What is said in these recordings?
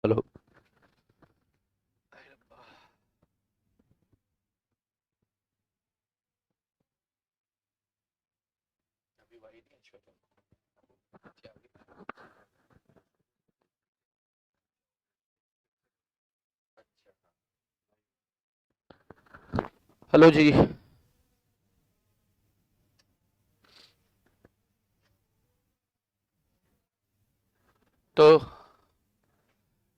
Hello. Hello जी। तो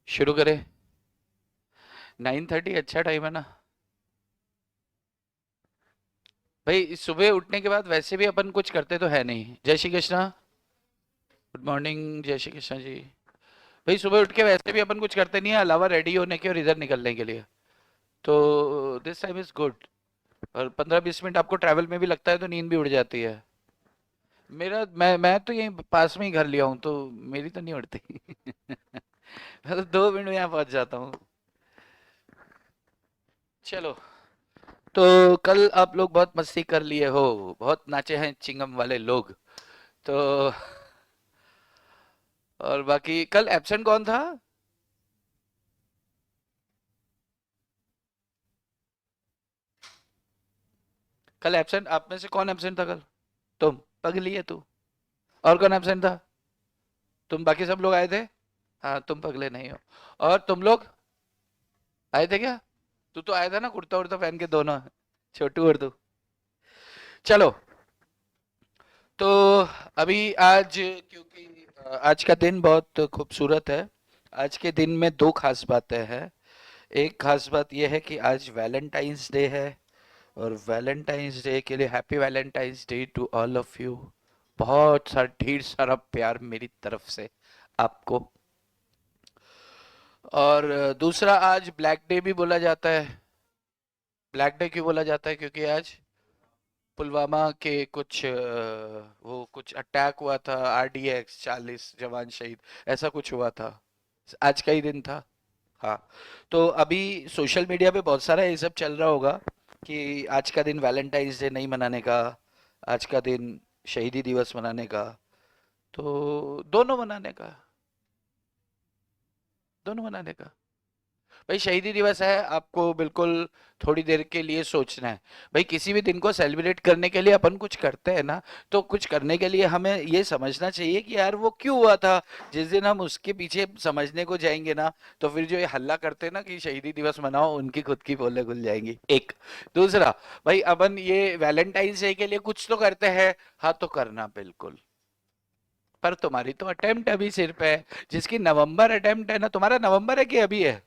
शुरू करें। 9:30 अच्छा टाइम है ना भाई। सुबह उठने के बाद वैसे भी अपन कुछ करते तो है नहीं। जय श्री कृष्णा। Good morning. जय श्री कृष्णा जी। भाई सुबह उठ के वैसे भी अपन कुछ करते नहीं है अलावा रेडी होने के और इधर निकलने के लिए। तो दिस टाइम इज गुड। और 15-20 मिनट आपको ट्रैवल में भी लगता है तो नींद भी उड़ जाती है। मैं तो यहीं पास में ही घर लिया हूँ तो मेरी तो नहीं उड़ती। मैं तो 2 मिनट में यहाँ पहुंच जाता हूँ। चलो। तो कल आप लोग बहुत मस्ती कर लिए हो। बहुत नाचे हैं चिंगम वाले लोग। तो और बाकी कल एब्सेंट कौन था? कल एब्सेंट आप में से कौन एब्सेंट था कल? तुम पगली है तू। और कौन एब्सेंट था? तुम। बाकी सब लोग आए थे। हाँ तुम पगले नहीं हो। और तुम लोग आए थे क्या? तू तो आया था ना कुर्ता उर्ता पहन के दोनों। छोटू और तू। चलो। तो अभी आज क्योंकि आज का दिन बहुत खूबसूरत है। आज के दिन में दो खास बातें हैं। एक खास बात यह है कि आज वैलेंटाइंस डे है। और वैलेंटाइंस डे के लिए happy Valentine's Day to all of you. बहुत सारा ढेर सारा प्यार मेरी तरफ से आपको। और दूसरा आज ब्लैक डे भी बोला जाता है। ब्लैक डे क्यों बोला जाता है? क्योंकि आज पुलवामा के कुछ वो कुछ अटैक हुआ था। RDX 40 जवान शहीद। ऐसा कुछ हुआ था। आज का ही दिन था। हाँ। तो अभी सोशल मीडिया पे बहुत सारा ये सब चल रहा होगा कि आज का दिन वैलेंटाइंस डे नहीं मनाने का। आज का दिन शहीदी दिवस मनाने का। तो दोनों मनाने का। दोनों मनाने का। भाई शहीदी दिवस है आपको बिल्कुल थोड़ी देर के लिए सोचना है। भाई किसी भी दिन को सेलिब्रेट करने के लिए अपन कुछ करते हैं ना। तो कुछ करने के लिए हमें ये समझना चाहिए कि यार वो क्यों हुआ था। जिस दिन हम उसके पीछे समझने को जाएंगे ना तो फिर जो ये हल्ला करते हैं ना कि शहीदी दिवस मनाओ उनकी खुद की पोले खुल जाएंगी। एक। दूसरा। भाई अपन ये वैलेंटाइंस डे के लिए कुछ तो करते हैं। हाँ तो करना बिल्कुल। पर तुम्हारी तो अटेम्प्ट अभी सिर पे है। जिसकी नवंबर अटेम्प्ट है ना तुम्हारा नवंबर है कि अभी है?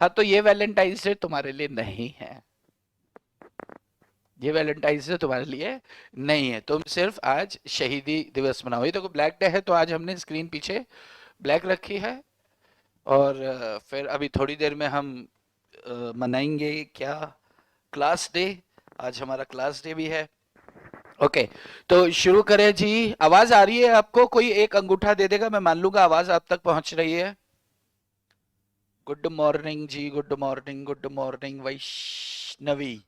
हाँ तो ये वैलेंटाइंस डे तुम्हारे लिए नहीं है। ये वैलेंटाइंस डे तुम्हारे लिए नहीं है। तुम सिर्फ आज शहीदी दिवस मनाओ। ये तो ब्लैक डे है तो आज हमने स्क्रीन पीछे ब्लैक रखी है। और फिर अभी थोड़ी देर में हम मनाएंगे क्या? Class day. आज हमारा क्लास डे भी है। ओके। तो शुरू करें जी। आवाज आ रही है आपको? कोई एक अंगूठा दे देगा मैं मान लूंगा आवाज आप तक पहुंच रही है। Good morning ji. Good morning. Good morning Vaishnavi.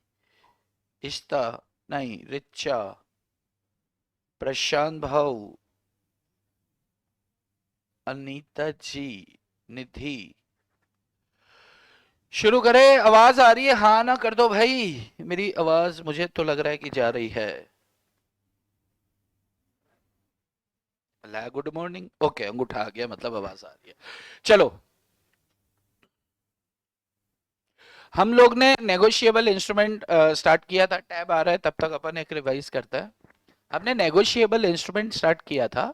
Ishta. नहीं रिचा। प्रशांत भाऊ। अनीता जी। निधि। शुरू करें? आवाज आ रही है? हाँ ना कर दो भाई। मेरी आवाज मुझे तो लग रहा है कि जा रही है। Good morning. ओके अंगूठा आ गया मतलब आवाज आ रही है। चलो। हम लोग ने नेगोशिएबल इंस्ट्रूमेंट स्टार्ट किया था। टैब आ रहा है तब तक अपन एक रिवाइज करता है। हमने नेगोशिएबल इंस्ट्रूमेंट स्टार्ट किया था।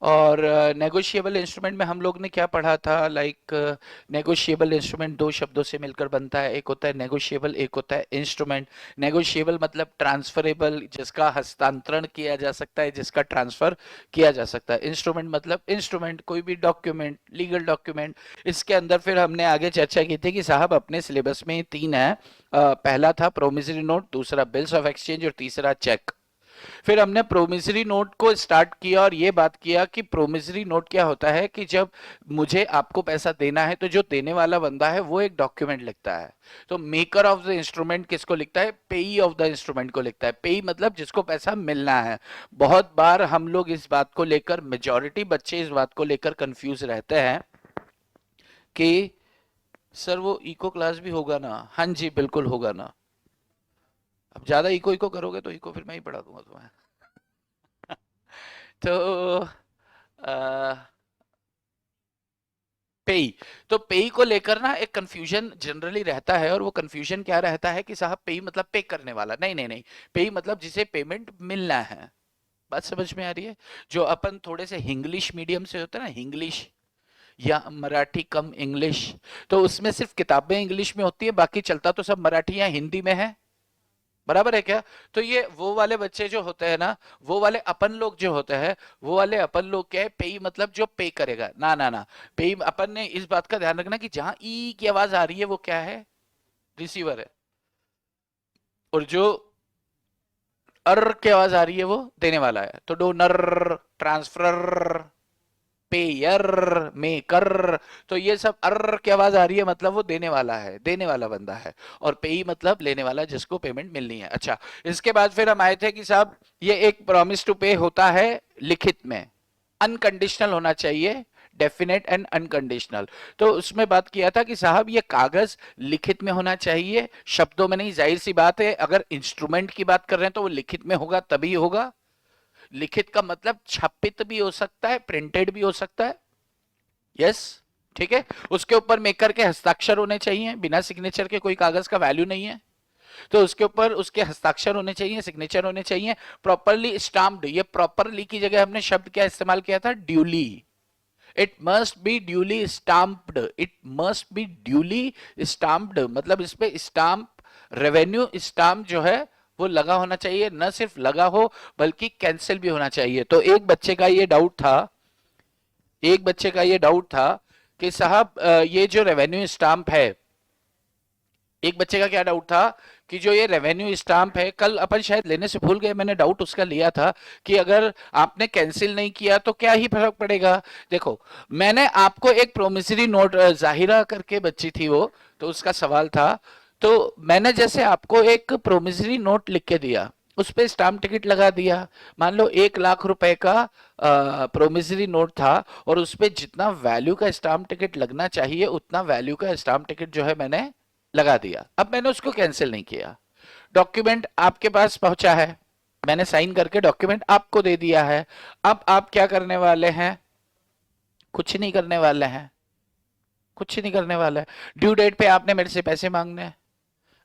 और नेगोशिएबल इंस्ट्रूमेंट में हम लोग ने क्या पढ़ा था? लाइक नेगोशिएबल इंस्ट्रूमेंट दो शब्दों से मिलकर बनता है। एक होता है नेगोशिएबल एक होता है इंस्ट्रूमेंट। नेगोशिएबल मतलब ट्रांसफरेबल जिसका हस्तांतरण किया जा सकता है जिसका ट्रांसफर किया जा सकता है। इंस्ट्रूमेंट मतलब इंस्ट्रूमेंट कोई भी डॉक्यूमेंट लीगल डॉक्यूमेंट। इसके अंदर फिर हमने आगे चर्चा की थी कि साहब अपने सिलेबस में तीन है। पहला था प्रोमिसरी नोट दूसरा बिल्स ऑफ एक्सचेंज और तीसरा चेक। फिर हमने प्रोमिसरी नोट को स्टार्ट किया और ये बात किया कि प्रोमिसरी नोट क्या होता है कि जब मुझे आपको पैसा देना है तो जो देने वाला बंदा है वो एक डॉक्यूमेंट लिखता है। तो मेकर ऑफ द इंस्ट्रूमेंट किसको लिखता है? पेई ऑफ द इंस्ट्रूमेंट को लिखता है। पेई मतलब जिसको पैसा मिलना है। बहुत बार हम लोग इस बात को लेकर मेजॉरिटी बच्चे इस बात को लेकर कंफ्यूज रहते हैं कि सर वो इको क्लास भी होगा ना? हाँ जी बिल्कुल होगा ना। अब ज्यादा इको इको करोगे तो इको फिर मैं ही पढ़ा दूंगा तुम्हें। तो पेई, तो पेई को लेकर ना एक कंफ्यूजन जनरली रहता है, और वो कंफ्यूजन क्या रहता है कि साहब पेई मतलब पे करने वाला, नहीं नहीं नहीं, पेई मतलब जिसे पेमेंट मिलना है। बात समझ में आ रही है? जो अपन थोड़े से इंग्लिश मीडियम से होते हैं ना, इंग्लिश या मराठी कम इंग्लिश, तो उसमें सिर्फ किताबें इंग्लिश में होती है, बाकी चलता तो सब मराठी या हिंदी में है। बराबर है क्या? तो ये वो वाले बच्चे जो होते हैं ना, वो वाले अपन लोग जो होते हैं, वो वाले अपन लोग क्या है, पेई मतलब जो पे करेगा, ना ना ना। पेई अपन ने इस बात का ध्यान रखना कि जहां ई की आवाज आ रही है वो क्या है, रिसीवर है, और जो अर की आवाज आ रही है वो देने वाला है। तो डोनर, ट्रांसफर, पेयर, मेकर, तो ये सब अर की आवाज आ रही है मतलब वो देने वाला है, देने वाला बंदा है। और पेई मतलब लेने वाला जिसको पेमेंट मिलनी है। अच्छा, इसके बाद फिर हम आए थे कि साहब ये एक प्रॉमिस टू पे होता है लिखित में, अनकंडीशनल होना चाहिए, डेफिनेट एंड अनकंडीशनल। तो उसमें बात किया था कि साहब ये कागज लिखित में होना चाहिए, शब्दों में नहीं। जाहिर सी बात है अगर इंस्ट्रूमेंट की बात कर रहे हैं तो वो लिखित में होगा तभी होगा। लिखित का मतलब छपित भी हो सकता है, प्रिंटेड भी हो सकता है। यस, ठीक है। उसके ऊपर मेकर के हस्ताक्षर होने चाहिए, बिना सिग्नेचर के कोई कागज का वैल्यू नहीं है। तो उसके ऊपर उसके हस्ताक्षर होने चाहिए, सिग्नेचर होने चाहिए, प्रॉपरली स्टाम्प्ड। ये प्रॉपरली की जगह हमने शब्द क्या इस्तेमाल किया था, duly. It must be duly stamped, it must be duly stamped, मतलब इस पे स्टाम्प, रेवेन्यू स्टाम्प जो है वो लगा होना चाहिए। न सिर्फ लगा हो बल्कि कैंसिल भी होना चाहिए। तो एक बच्चे का ये डाउट था, एक बच्चे का ये डाउट था कि साहब ये जो रेवेन्यू स्टाम्प है, एक बच्चे का क्या डाउट था कि जो ये रेवेन्यू स्टाम्प है, कल अपन शायद लेने से भूल गए, मैंने डाउट उसका लिया था कि अगर आपने कैंसिल नहीं किया तो क्या ही फर्क पड़ेगा। देखो, मैंने आपको एक प्रोमिसरी नोट, जाहिरा करके बच्ची थी वो, तो उसका सवाल था, तो मैंने जैसे आपको एक प्रोमिसरी नोट लिख के दिया, उस पे स्टाम्प टिकट लगा दिया। मान लो 1 लाख रुपए का प्रोमिसरी नोट था, और उस पे जितना वैल्यू का स्टाम्प टिकट लगना चाहिए उतना वैल्यू का स्टाम्प टिकट जो है मैंने लगा दिया। अब मैंने उसको कैंसिल नहीं किया, डॉक्यूमेंट आपके पास पहुंचा है, मैंने साइन करके डॉक्यूमेंट आपको दे दिया है। अब आप क्या करने वाले हैं, कुछ नहीं करने वाले हैं, कुछ नहीं करने वाला है। ड्यू डेट पे आपने मेरे से पैसे मांगने हैं,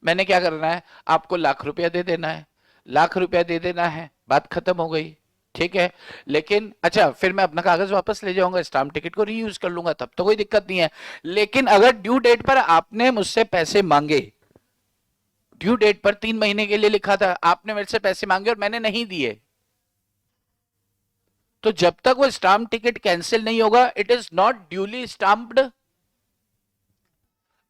मैंने क्या करना है, आपको 1 लाख रुपया दे देना है, 1 लाख रुपया दे देना है, बात खत्म हो गई। ठीक है, लेकिन अच्छा फिर मैं अपना कागज वापस ले जाऊंगा, स्टाम्प टिकट को रीयूज कर लूंगा, तब तो कोई दिक्कत नहीं है। लेकिन अगर ड्यू डेट पर आपने मुझसे पैसे मांगे, ड्यू डेट पर 3 महीने के लिए लिखा था, आपने मेरे से पैसे मांगे और मैंने नहीं दिए, तो जब तक वो स्टाम्प टिकट कैंसिल नहीं होगा, इट इज नॉट ड्यूली स्टाम्प्ड।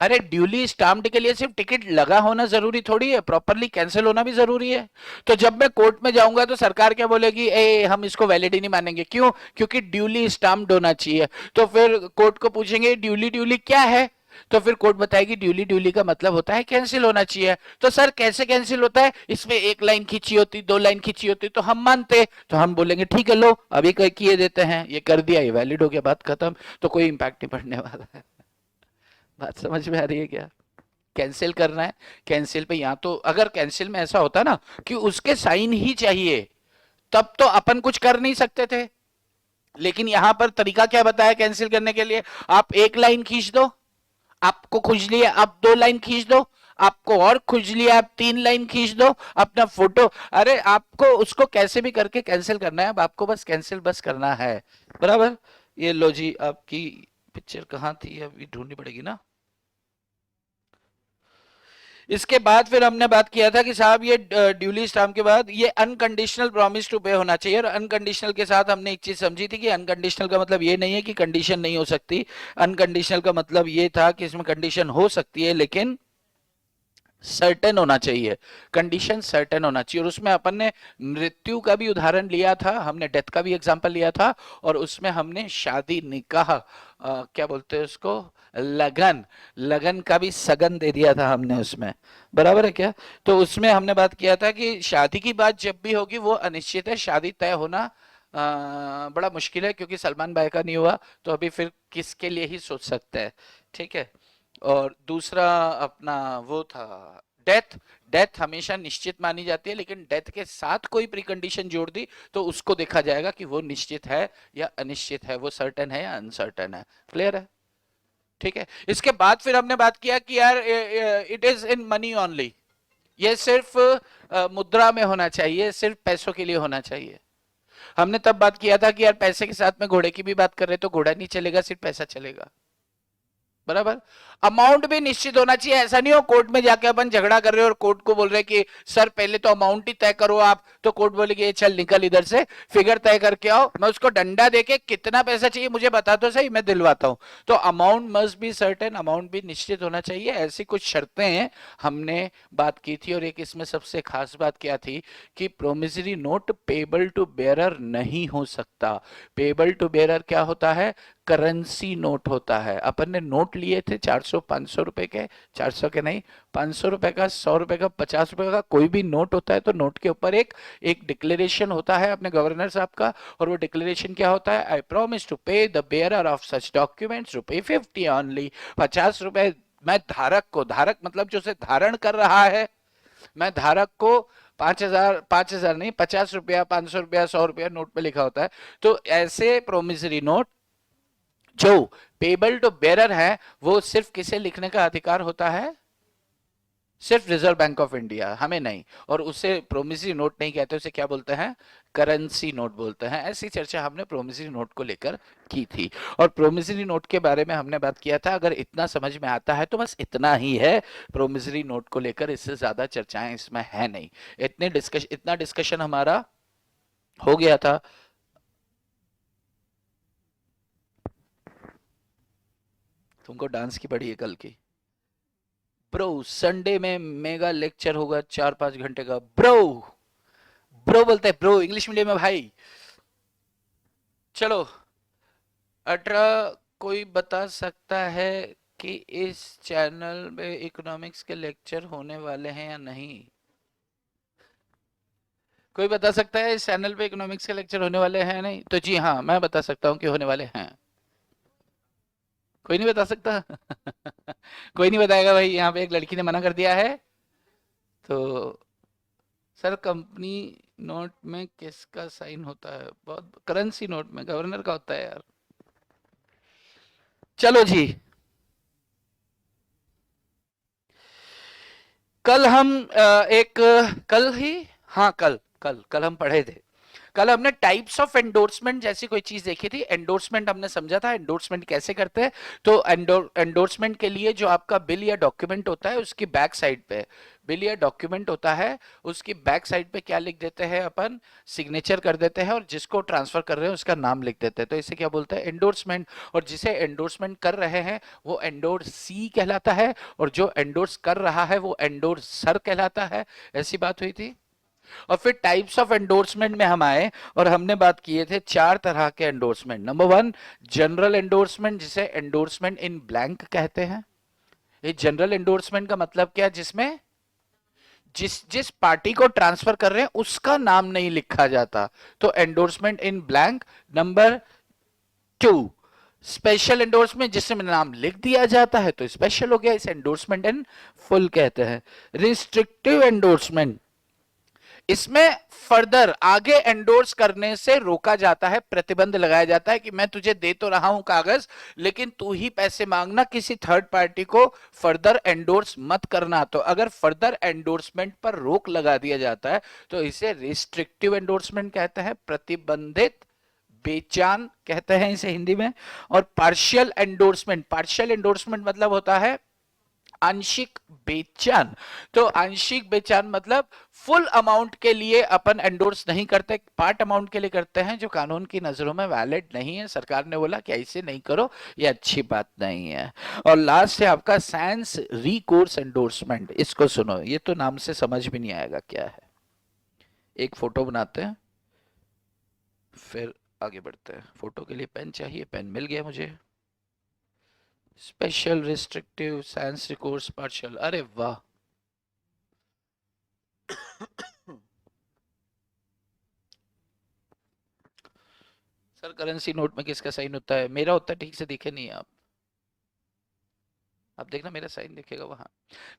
अरे ड्यूली स्टाम्प्ड के लिए सिर्फ टिकट लगा होना जरूरी थोड़ी है, प्रॉपरली कैंसिल होना भी जरूरी है। तो जब मैं कोर्ट में जाऊंगा तो सरकार क्या बोलेगी, ए हम इसको वैलिड ही नहीं मानेंगे, क्यों, क्योंकि ड्यूली स्टाम्प्ड होना चाहिए। तो फिर कोर्ट को पूछेंगे ड्यूली ड्यूली क्या है, तो फिर कोर्ट बताएगी ड्यूली ड्यूली का मतलब होता है कैंसिल होना चाहिए। तो सर कैसे कैंसिल होता है, इसमें 1 लाइन खींची होती, 2 लाइन खींची होती तो हम मानते, तो हम बोलेंगे ठीक है लो अभी किए देते हैं, ये कर दिया, ये वैलिड हो गया, बात खत्म, तो कोई इंपैक्ट नहीं पड़ने वाला है। बात समझ में आ रही है क्या? कैंसिल करना है, कैंसिल पे या तो अगर कैंसिल में ऐसा होता ना कि उसके साइन ही चाहिए, तब तो अपन कुछ कर नहीं सकते थे। लेकिन यहां पर तरीका क्या बताया कैंसिल करने के लिए, आप 1 लाइन खींच दो, आपको खुजली है आप 2 लाइन खींच दो, आपको और खुजली है आप 3 लाइन खींच दो, अपना फोटो, अरे आपको उसको कैसे भी करके कैंसिल करना है, अब आपको बस कैंसिल बस करना है। बराबर। ये लो जी, आपकी पिक्चर कहाँ थी, अभी ढूंढनी पड़ेगी ना। इसके बाद फिर हमने बात किया था कि साहब ये ड्यूली स्टाम्प के बाद ये अनकंडीशनल प्रॉमिस टू पे होना चाहिए। और अनकंडीशनल के साथ हमने एक चीज समझी थी कि अनकंडीशनल का मतलब ये नहीं है कि कंडीशन नहीं हो सकती, अनकंडीशनल का मतलब ये था कि इसमें कंडीशन हो सकती है लेकिन सर्टेन होना चाहिए, कंडीशन सर्टेन होना चाहिए। और उसमें अपन ने मृत्यु का भी उदाहरण लिया था, हमने डेथ का भी एग्जांपल लिया था, और उसमें हमने शादी निकाह क्या बोलते हैं उसको, लगन, लगन का भी सगन दे दिया था हमने उसमें। बराबर है क्या? तो उसमें हमने बात किया था कि शादी की बात जब भी होगी वो अनिश्चित है, शादी तय होना बड़ा मुश्किल है, क्योंकि सलमान भाई का नहीं हुआ तो अभी फिर किसके लिए ही सोच सकते हैं। ठीक है। और दूसरा अपना वो था डेथ। डेथ हमेशा निश्चित मानी जाती है, लेकिन डेथ के साथ कोई प्रीकंडीशन जोड़ दी तो उसको देखा जाएगा कि वो निश्चित है या अनिश्चित है, वो सर्टेन है या अनसर्टेन है। क्लियर है? ठीक है। इसके बाद फिर हमने बात किया कि यार it is in money only, ये सिर्फ मुद्रा में होना चाहिए, सिर्फ पैसों के लिए होना चाहिए। हमने तब बात किया था कि यार पैसे के साथ में घोड़े की भी बात कर रहे तो घोड़ा नहीं चलेगा, सिर्फ पैसा चलेगा। बराबर। अमाउंट भी निश्चित होना चाहिए, ऐसा नहीं हो कोर्ट में जाके अपन झगड़ा कर रहे हो और कोर्ट को बोल रहे कि सर पहले तो अमाउंट ही तय करो आप, तो कोर्ट बोलेगी चल निकल इधर से, फिगर तय करके आओ, मैं उसको डंडा देके कितना पैसा चाहिए मुझे बता दो सही, मैं दिलवाता हूं। तो amount must be certain, amount भी निश्चित होना चाहिए, ऐसी कुछ शर्तें हैं हमने बात की थी। और एक इसमें सबसे खास बात क्या थी कि promissory note payable to bearer नहीं हो सकता। पेबल टू बेयरर क्या होता है? करेंसी नोट होता है। अपन ने नोट लिए थे 400-500 रुपए के, 400 के नहीं, 500 रुपए का, 100 रुपए का, 50 रुपए का, कोई भी नोट होता है तो नोट के ऊपर एक एक डिक्लेरेशन होता है अपने गवर्नर साहब का। और वो डिक्लेरेशन क्या होता है? आई प्रॉमिस टू पे the bearer of such documents ₹50 only. 50 रुपए मैं धारक को, धारक मतलब जो उसे धारण कर रहा है, मैं धारक को 5,000, 5,000 नहीं, 50 रुपया, 500 रुपया, 100 रुपया नोट पे लिखा होता है। तो ऐसे प्रोमिसरी नोट जो पेबल टू बेरर है, वो सिर्फ किसे लिखने का अधिकार होता है? सिर्फ रिजर्व बैंक ऑफ इंडिया, हमें नहीं। और उसे प्रोमिसरी नोट नहीं कहते, उसे क्या बोलते हैं? करेंसी नोट बोलते हैं। ऐसी चर्चा हमने प्रोमिसरी नोट को लेकर की थी। और प्रोमिसरी नोट के बारे में हमने बात किया था, अगर इतना समझ में आता है तो बस इतना ही है प्रोमिसरी नोट को लेकर, इससे ज्यादा चर्चाएं इसमें है नहीं। इतना डिस्कशन हमारा हो गया था। तुमको डांस की पड़ी है कल की? ब्रो संडे में मेगा लेक्चर होगा 4-5 घंटे का। ब्रो, ब्रो बोलते हैं ब्रो इंग्लिश मीडियम में भाई। चलो 18, कोई बता सकता है कि इस चैनल में इकोनॉमिक्स के लेक्चर होने वाले हैं या नहीं? कोई बता सकता है इस चैनल पे इकोनॉमिक्स के लेक्चर होने वाले हैं या नहीं? तो जी हाँ, मैं बता सकता हूँ कि होने वाले हैं। कोई नहीं बता सकता? कोई नहीं बताएगा भाई, यहाँ पे एक लड़की ने मना कर दिया है। तो सर कंपनी नोट में किसका साइन होता है? बहुत करेंसी नोट में गवर्नर का होता है यार। चलो जी, कल हम कल ही, हाँ कल कल कल हम पढ़े थे। कल हमने टाइप्स ऑफ एंडोर्समेंट जैसी कोई चीज देखी थी। एंडोर्समेंट हमने समझा था, एंडोर्समेंट कैसे करते हैं। तो एंडोर्समेंट के लिए जो आपका बिल या डॉक्यूमेंट होता है उसकी बैक साइड पे, बिल या डॉक्यूमेंट होता है उसकी बैक साइड पे क्या लिख देते हैं अपन? सिग्नेचर कर देते हैं, और जिसको ट्रांसफर कर रहे हैं उसका नाम लिख देते हैं। तो इसे क्या बोलते हैं? एंडोर्समेंट। और जिसे एंडोर्समेंट कर रहे हैं वो एंडोर्सी कहलाता है, और जो एंडोर्स कर रहा है वो एंडोर्सर कहलाता है। ऐसी बात हुई थी। और फिर टाइप्स ऑफ एंडोर्समेंट में हम आए और हमने बात किए थे 4 तरह के एंडोर्समेंट। नंबर 1, जनरल एंडोर्समेंट, जिसे एंडोर्समेंट इन ब्लैंक कहते हैं। ये जनरल एंडोर्समेंट का मतलब क्या है? जिसमें जिस जिस पार्टी को ट्रांसफर कर रहे हैं उसका नाम नहीं लिखा जाता, तो endorsement in blank. Number 2, special endorsement, जिसमें नाम लिख दिया जाता है तो स्पेशल हो गया, इसे एंडोर्समेंट इन फुल कहते हैं। रिस्ट्रिक्टिव एंडोर्समेंट, इसमें फर्दर आगे एंडोर्स करने से रोका जाता है, प्रतिबंध लगाया जाता है कि मैं तुझे दे तो रहा हूं कागज, लेकिन तू ही पैसे मांगना, किसी थर्ड पार्टी को फर्दर एंडोर्स मत करना। तो अगर फर्दर एंडोर्समेंट पर रोक लगा दिया जाता है तो इसे रिस्ट्रिक्टिव एंडोर्समेंट कहते हैं, प्रतिबंधित बेचान कहते हैं इसे हिंदी में। और पार्शियल एंडोर्समेंट, पार्शियल एंडोर्समेंट मतलब होता है आंशिक बेचान। तो आंशिक बेचान मतलब फुल अमाउंट के लिए अपन एंडोर्स नहीं करते, पार्ट अमाउंट के लिए करते हैं जो कानून की नजरों में वैलिड नहीं है। सरकार ने बोला कि ऐसे नहीं करो, ये अच्छी बात नहीं है। और लास्ट है आपका सैंस रिकोर्स एंडोर्समेंट। इसको सुनो, ये तो नाम से समझ भी नहीं आएगा क्या है। एक फोटो बनाते हैं फिर आगे बढ़ते हैं। फोटो के लिए पेन चाहिए, पेन मिल गया मुझे। Special, restrictive, science recourse, partial, अरे वाह। सर करेंसी नोट में किसका साइन होता है? मेरा होता है, ठीक से देखे नहीं आप। आप देखना मेरा साइन दिखेगा वहां।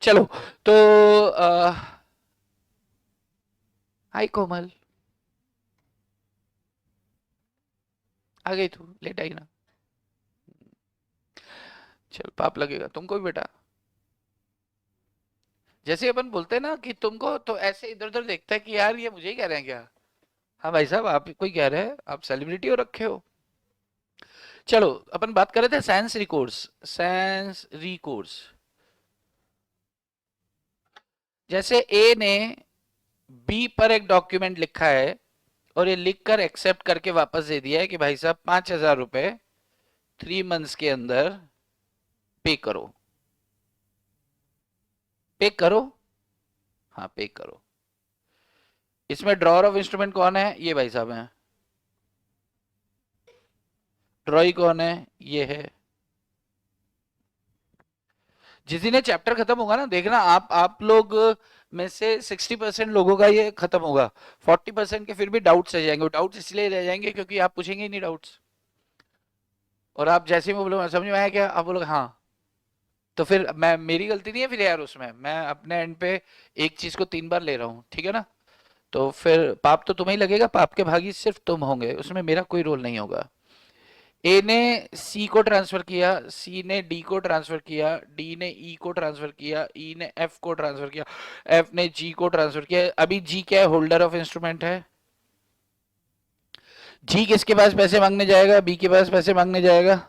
चलो, तो हाय कोमल, आ गई तू? लेट आई ना? चल, पाप लगेगा तुमको भी बेटा। जैसे अपन बोलते हैं ना कि तुमको, तो ऐसे इधर उधर देखता है कि यार ये मुझे ही कह रहे हैं क्या। हाँ भाई साहब, आप कोई कह रहे हैं, आप सेलिब्रिटी हो रखे हो। चलो, अपन बात कर रहे थे साइंस रिकोर्स। साइंस रिकोर्स, जैसे ए ने बी पर एक डॉक्यूमेंट लिखा है और ये लिखकर एक्सेप्ट करके वापस दे दिया है कि भाई साहब 5,000 रुपए 3 मंथ्स के अंदर पे करो। पे करो, हाँ पे करो। इसमें ड्रॉअर ऑफ इंस्ट्रूमेंट कौन है? ये भाई साहब हैं। ड्रॉई कौन है? ये है। जिस दिन ये चैप्टर खत्म होगा ना, देखना आप लोग में से 60% लोगों का ये खत्म होगा। 40% के फिर भी डाउट्स रह जाएंगे। डाउट्स इसलिए रह जाएंगे क्योंकि आप पूछेंगे ही नहीं डाउट्स। और आप जैसे ही मैं बोलूंगा समझ में आया क्या, आप बोलोगे हाँ, तो फिर मैं, मेरी गलती नहीं है फिर यार उसमें, मैं अपने एंड पे एक चीज को 3 बार ले रहा हूँ, ठीक है ना? तो फिर पाप तो तुम्हें ही लगेगा, पाप के भागी सिर्फ तुम होंगे, उसमें मेरा कोई रोल नहीं होगा। ए ने सी को ट्रांसफर किया, सी ने डी को ट्रांसफर किया, डी ने ई को ट्रांसफर किया, ई ने एफ को ट्रांसफर किया, एफ ने जी को ट्रांसफर किया। अभी जी क्या है? होल्डर ऑफ इंस्ट्रूमेंट है। जी किसके पास पैसे मांगने जाएगा? बी के पास पैसे मांगने जाएगा।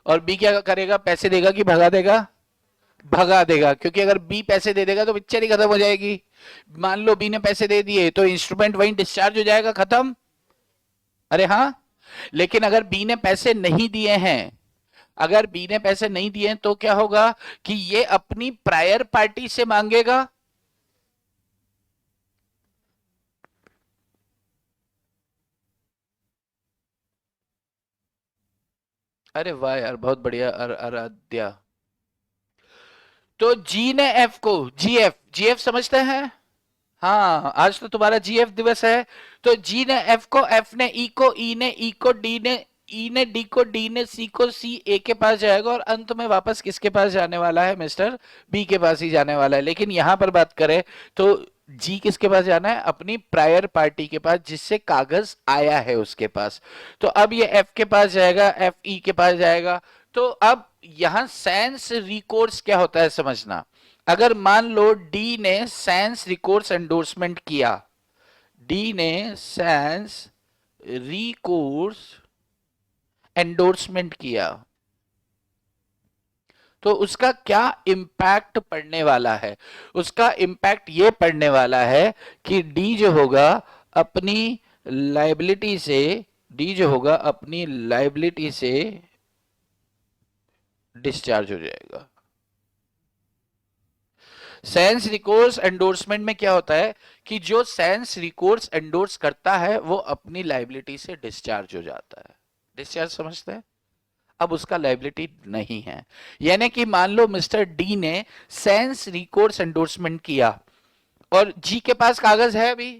और बी क्या करेगा? पैसे देगा कि भगा देगा? भगा देगा, क्योंकि अगर बी पैसे दे देगा तो पिक्चर ही खत्म हो जाएगी। मान लो बी ने पैसे दे दिए तो इंस्ट्रूमेंट वहीं डिस्चार्ज हो जाएगा, खत्म। अरे हाँ, लेकिन अगर बी ने पैसे नहीं दिए हैं, अगर बी ने पैसे नहीं दिए तो क्या होगा कि ये अपनी प्रायर पार्टी से मांगेगा। अरे वाह यार, बहुत बढ़िया आराध्या। तो जी ने एफ को, जीएफ, जीएफ समझते हैं? हाँ, आज तो तुम्हारा जीएफ दिवस है। तो जी ने एफ को, एफ ने ई को, ई ने ई को, डी ने ई ने डी को, डी ने सी को, सी ए के पास जाएगा और अंत में वापस किसके पास जाने वाला है? मिस्टर बी के पास ही जाने वाला है। लेकिन यहां पर बात करें तो जी किसके पास जाना है? अपनी प्रायर पार्टी के पास, जिससे कागज आया है उसके पास। तो अब ये एफ के पास जाएगा, एफ ई के पास जाएगा। तो अब यहां सेंस रिकोर्स क्या होता है समझना। अगर मान लो डी ने सेंस रिकोर्स एंडोर्समेंट किया, डी ने सेंस रिकोर्स एंडोर्समेंट किया, तो उसका क्या इम्पैक्ट पड़ने वाला है? उसका इम्पैक्ट ये पड़ने वाला है कि डी जो होगा अपनी लाइबिलिटी से, डी जो होगा अपनी लाइबिलिटी से डिस्चार्ज हो जाएगा। सेंस रिकोर्स एंडोर्समेंट में क्या होता है कि जो सेंस रिकोर्स एंडोर्स करता है वो अपनी लाइबिलिटी से डिस्चार्ज हो जाता है। डिस्चार्ज समझते हैं? अब उसका लाइबिलिटी नहीं है। यानी कि मान लो मिस्टर डी ने सेंस रिकोर्स एंडोर्समेंट किया और जी के पास कागज है अभी,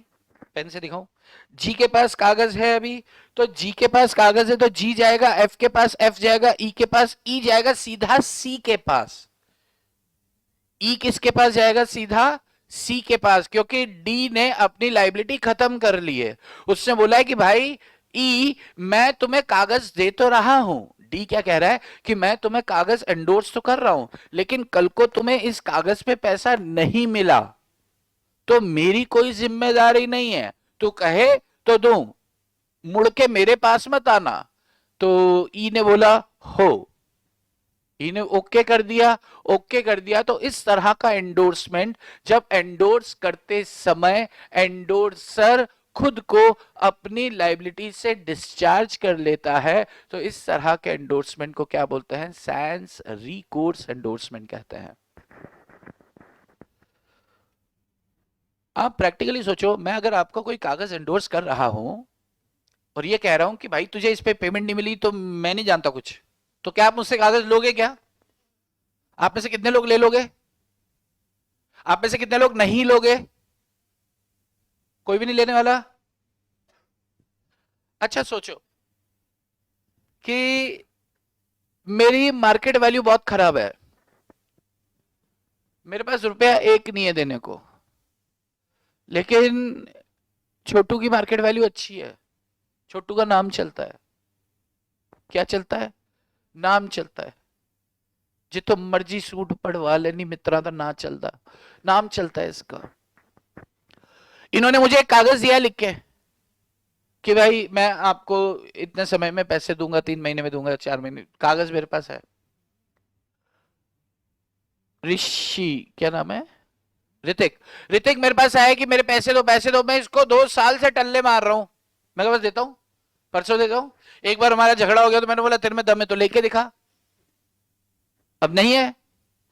पेन से दिखाऊं, जी के पास कागज है अभी। तो जी के पास कागज है तो जी जाएगा एफ के पास, एफ जाएगा ई के पास, ई जाएगा सीधा सी के पास। ई किसके पास जाएगा? सीधा सी के पास, क्योंकि डी ने अपनी लाइबिलिटी खत्म कर ली है। उसने बोला है कि भाई ई, मैं तुम्हें कागज दे तो रहा हूं। डी क्या कह रहा है कि मैं तुम्हें कागज एंडोर्स तो कर रहा हूं, लेकिन कल को तुम्हें इस कागज पे पैसा नहीं मिला तो मेरी कोई जिम्मेदारी नहीं है। तू कहे तो दूं, मुड़ के मेरे पास मत आना। तो ई ने बोला हो, इन्हें ओके कर दिया। ओके कर दिया तो इस तरह का एंडोर्समेंट, जब एंडोर्स करते समय एंडोर्सर खुद को अपनी लाइबिलिटी से डिस्चार्ज कर लेता है, तो इस तरह के एंडोर्समेंट को क्या बोलते हैं? सैंस रिकोर्स एंडोर्समेंट कहते हैं। आप प्रैक्टिकली सोचो, मैं अगर आपको कोई कागज एंडोर्स कर रहा हूं और ये कह रहा हूं कि भाई तुझे इस पे पेमेंट नहीं मिली तो मैं नहीं जानता कुछ, तो क्या आप मुझसे कागज लोगे क्या? आप में से कितने लोग ले लोगे? आप में से कितने लोग नहीं लोगे? कोई भी नहीं लेने वाला? अच्छा सोचो, कि मेरी मार्केट वैल्यू बहुत खराब है, मेरे पास रुपया एक नहीं है देने को, लेकिन छोटू की मार्केट वैल्यू अच्छी है, छोटू का नाम चलता है। क्या चलता है? नाम चलता है। जितो मर्जी सूट पढ़वा लेनी मित्रा का ना चलता, नाम चलता है इसका। इन्होंने मुझे एक कागज दिया लिख के कि भाई मैं आपको इतने समय में पैसे दूंगा, 3 महीने में दूंगा, 4 महीने, कागज मेरे पास है। ऋषि, क्या नाम है, ऋतिक, ऋतिक मेरे पास आया कि मेरे पैसे दो पैसे दो, मैं इसको 2 साल से टल्ले मार रहा हूं, मैं बस देता हूं, परसों देता हूं। एक बार हमारा झगड़ा हो गया तो मैंने बोला तेरे में दम है तो लेके दिखा, अब नहीं है,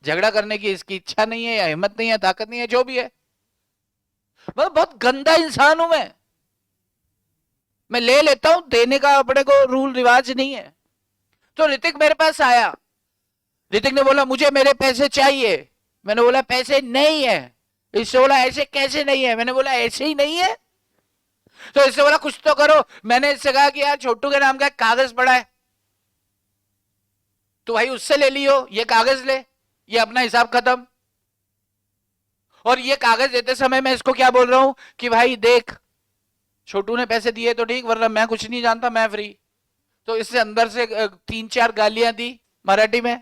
झगड़ा करने की इसकी इच्छा नहीं है या हिम्मत नहीं है, ताकत नहीं है, जो भी है। मतलब बहुत गंदा इंसान हूं मैं ले लेता हूं, देने का अपने को रूल रिवाज नहीं है। तो ऋतिक मेरे पास आया, ऋतिक ने बोला मुझे मेरे पैसे चाहिए, मैंने बोला पैसे नहीं है। इससे बोला ऐसे कैसे नहीं है, मैंने बोला ऐसे ही नहीं है। तो इससे बोला कुछ तो करो, मैंने इससे कहा कि यार छोटू के नाम का कागज पड़ा है, तो भाई उससे ले लियो, ये कागज ले, ये अपना हिसाब खत्म। और ये कागज देते समय मैं इसको क्या बोल रहा हूं कि भाई देख, छोटू ने पैसे दिए तो ठीक, वरना मैं कुछ नहीं जानता, मैं फ्री। तो इससे अंदर से 3-4 गालियां दी मराठी में,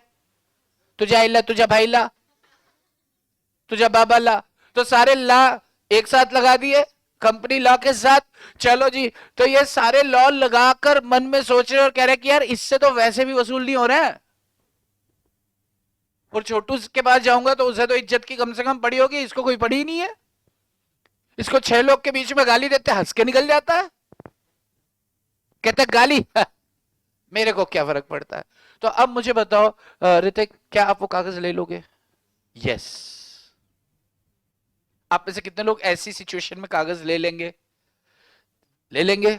तुझा इला, तुझा भाई ला, तुझा बाबा ला, तो सारे ला एक साथ लगा दिए कंपनी लॉ के साथ। चलो जी, तो ये सारे लॉ लगाकर मन में सोच रहे और कह रहे कि यार इससे तो वैसे भी वसूल नहीं हो रहा है, और छोटू के पास जाऊंगा तो उसे तो इज्जत की कम से कम पड़ी होगी, इसको कोई पड़ी ही नहीं है। इसको 6 लोग के बीच में गाली देते हंस के निकल जाता है, कहते गाली मेरे को क्या फर्क पड़ता है। तो अब मुझे बताओ ऋतिक, क्या आप वो कागज ले लोगे? यस। आप में से कितने लोग ऐसी सिचुएशन में कागज ले लेंगे? ले लेंगे।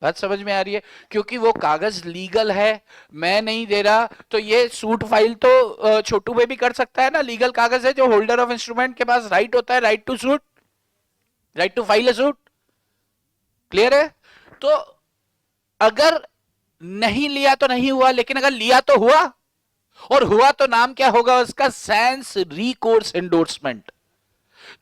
बात समझ में आ रही है? क्योंकि वो कागज लीगल है, मैं नहीं दे रहा, तो ये सूट फाइल तो छोटू भाई भी कर सकता है ना, लीगल कागज है, जो होल्डर ऑफ इंस्ट्रूमेंट के पास राइट होता है, right to sue, right to file a suit. Clear है? तो अगर नहीं लिया तो नहीं हुआ, लेकिन अगर लिया तो हुआ, और हुआ तो नाम क्या होगा उसका? Sans recourse endorsement.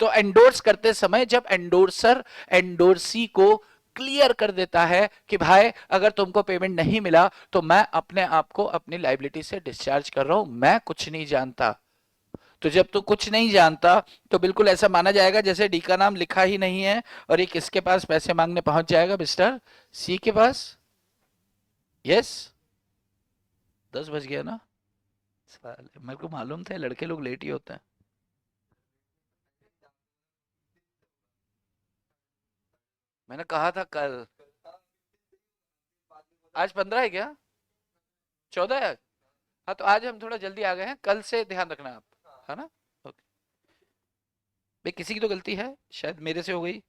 तो एंडोर्स करते समय जब एंडोर्सर एंडोर्सी को क्लियर कर देता है कि भाई अगर तुमको पेमेंट नहीं मिला तो मैं अपने आप को अपनी लाइबिलिटी से डिस्चार्ज कर रहा हूं, मैं कुछ नहीं जानता। तो जब तू कुछ नहीं जानता तो बिल्कुल ऐसा माना जाएगा जैसे डी का नाम लिखा ही नहीं है और ये किसके पास पैसे मांगने पहुंच जाएगा? मिस्टर सी के पास। यस, 10 बज गया ना, मेरे को मालूम था लड़के लोग लेट ही होते हैं। मैंने कहा था कल, आज 15 है क्या? 14 है। हाँ तो आज हम थोड़ा जल्दी आ गए हैं, कल से ध्यान रखना आप, है ना? ओके। भाई किसी की तो गलती है, शायद मेरे से हो गई।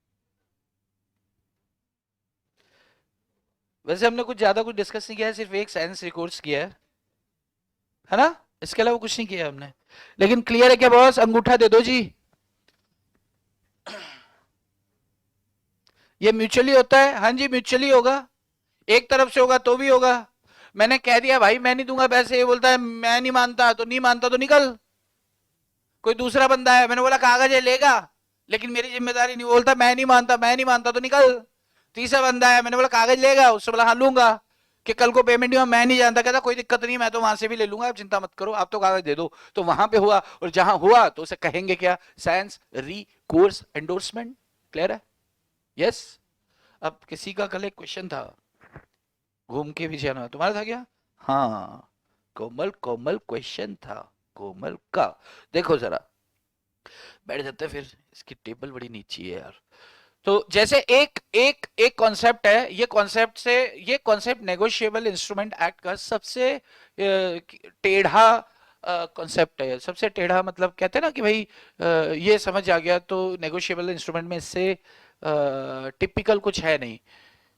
वैसे हमने कुछ ज्यादा कुछ डिस्कस नहीं किया है, सिर्फ एक साइंस रिकॉर्ड्स किया है ना? इसके अलावा कुछ नहीं किया हमने। लेकिन क्लियर है क्या बॉस? अंगूठा दे दो जी। ये म्यूचुअली होता है? हाँ जी म्यूचुअली होगा, एक तरफ से होगा तो भी होगा। मैंने कह दिया भाई मैं नहीं दूंगा पैसे, ये बोलता है मैं नहीं मानता, तो नहीं मानता तो निकल। कोई दूसरा बंदा है, मैंने बोला कागज है लेगा, लेकिन मेरी जिम्मेदारी नहीं, बोलता मैं नहीं मानता, मैं नहीं मानता तो निकल। तीसरा बंदा है, मैंने बोला कागज लेगा, उससे बोला हाँ लूंगा, कि कल को पेमेंट नहीं हुआ, मैं नहीं जानता, कहता कोई दिक्कत नहीं, मैं तो वहां से भी ले लूंगा, आप चिंता मत करो, आप तो कागज दे दो। तो वहां पे हुआ, और जहां हुआ तो उसे कहेंगे क्या? साइंस री कोर्स एंडोर्समेंट। क्लियर है? यस। अब किसी का कल एक क्वेश्चन था, घूम के भी जाना, तुम्हारा था क्या? हाँ, कोमल कोमल क्वेश्चन था, कोमल का। देखो जरा, बैठ जाते हैं फिर, इसकी टेबल बड़ी नीची है यार। तो जैसे एक एक एक कॉन्सेप्ट है, ये कॉन्सेप्ट से, ये कॉन्सेप्ट नेगोशिएबल इंस्ट्रूमेंट एक्ट का सबसे टेढ़ा कॉन्सेप्ट है। सबसे टेढ़ा मतलब कहते हैं ना कि भाई ये समझ आ गया तो नेगोशिएबल इंस्ट्रूमेंट में इससे टिपिकल कुछ है नहीं।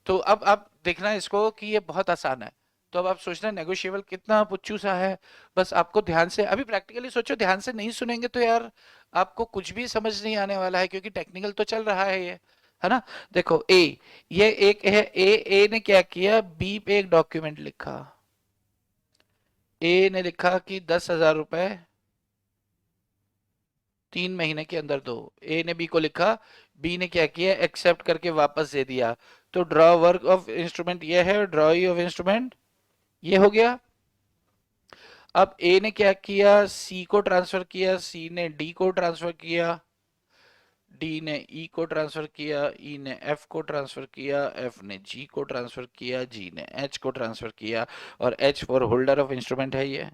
तो अब आप देखना इसको कि ये बहुत आसान है। तो अब आप सोचना नेगोशिएबल कितना पुच्चू सा है। बस आपको ध्यान से अभी प्रैक्टिकली सोचो, ध्यान से नहीं सुनेंगे तो यार आपको कुछ भी समझ नहीं आने वाला है, क्योंकि टेक्निकल तो चल रहा है ये। है ना। देखो ए, ये एक है ए, ए ने क्या किया, बी पे एक डॉक्यूमेंट लिखा। ए ने लिखा कि 10,000 रुपए 3 महीने के अंदर दो। ए ने बी को लिखा, बी ने क्या किया, एक्सेप्ट करके वापस दे दिया। तो ड्रॉ वर्क ऑफ इंस्ट्रूमेंट ये है, ड्रॉई ऑफ इंस्ट्रूमेंट ये हो गया। अब ए ने क्या किया, सी को ट्रांसफर किया, सी ने डी को ट्रांसफर किया, डी ने ई को ट्रांसफर किया, ई ने एफ को ट्रांसफर किया, एफ ने जी को ट्रांसफर किया, जी ने एच को ट्रांसफर किया, और H for holder of instrument है ये।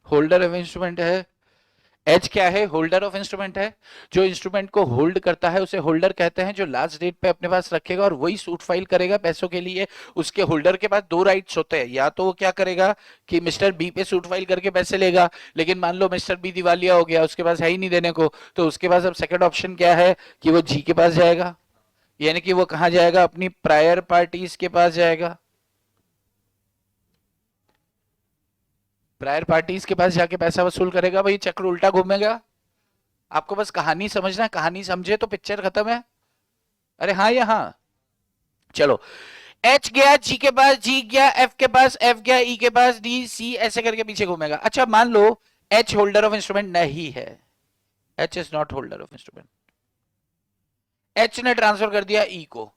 होल्डर ऑफ इंस्ट्रूमेंट है। एच क्या है, होल्डर ऑफ इंस्ट्रूमेंट है। जो इंस्ट्रूमेंट को होल्ड करता है उसे होल्डर कहते हैं, जो लास्ट डेट पे अपने पास रखेगा और वही सूट फाइल करेगा पैसों के लिए। उसके होल्डर के पास दो राइट्स होते हैं, या तो वो क्या करेगा कि मिस्टर बी पे सूट फाइल करके पैसे लेगा, लेकिन मान लो मिस्टर बी दिवालिया हो गया, उसके पास है ही नहीं देने को, तो उसके पास अब सेकंड ऑप्शन क्या है कि वो जी के पास जाएगा। यानी कि वो कहां जाएगा, अपनी प्रायर पार्टीज के पास जाएगा। प्रायर पार्टीज के पास जाके पैसा वसूल करेगा। भाई चक्र उल्टा घूमेगा। आपको बस कहानी समझना है, कहानी समझे तो पिक्चर खत्म है। अरे हाँ या हाँ। चलो, एच गया जी के पास, जी गया एफ के पास, एफ गया ई के पास, डी सी ऐसे करके पीछे घूमेगा। अच्छा मान लो एच होल्डर ऑफ इंस्ट्रूमेंट नहीं है, H is not holder of instrument. H ने ट्रांसफर कर दिया ई को,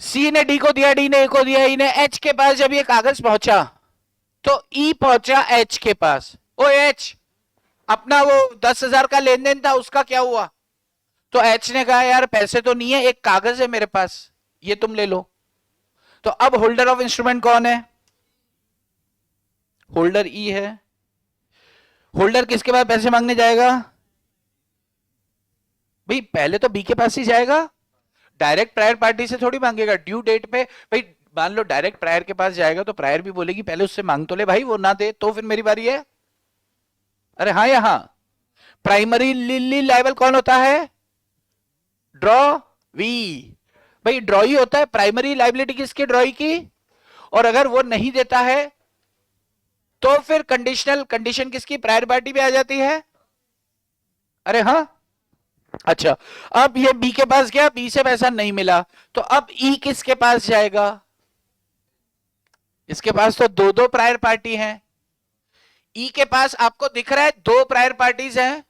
सी ने डी को दिया, डी ने ए को दिया, ई ने एच के पास जब ये कागज पहुंचा तो ई पहुंचा एच के पास। ओ एच, अपना वो 10,000 का लेन देन था उसका क्या हुआ। तो एच ने कहा यार पैसे तो नहीं है, एक कागज है मेरे पास, ये तुम ले लो। तो अब होल्डर ऑफ इंस्ट्रूमेंट कौन है, होल्डर ई है। होल्डर किसके पास पैसे मांगने जाएगा, भाई पहले तो बी के पास ही जाएगा। डायरेक्ट प्रायर पार्टी से थोड़ी मांगेगा ड्यू डेट पे। भाई मान लो डायरेक्ट प्रायर के पास जाएगा तो प्रायर भी बोलेगी पहले उससे मांग तो ले भाई, वो ना दे तो फिर मेरी बारी है। अरे हाँ या हाँ। प्राइमरी लायबल कौन होता है, ड्रॉ वी। भाई ड्रॉ ही होता है प्राइमरी लाइबिलिटी किसकी, ड्रॉई की। और अगर वो नहीं देता है तो फिर कंडीशनल कंडीशन किसकी, प्रायर पार्टी पे आ जाती है। अरे हाँ। अच्छा, अब ये बी के पास गया, बी से पैसा नहीं मिला, तो अब ई किसके पास जाएगा, इसके पास तो दो दो प्रायर पार्टी हैं। ई के पास आपको दिख रहा है दो प्रायर पार्टीज हैं।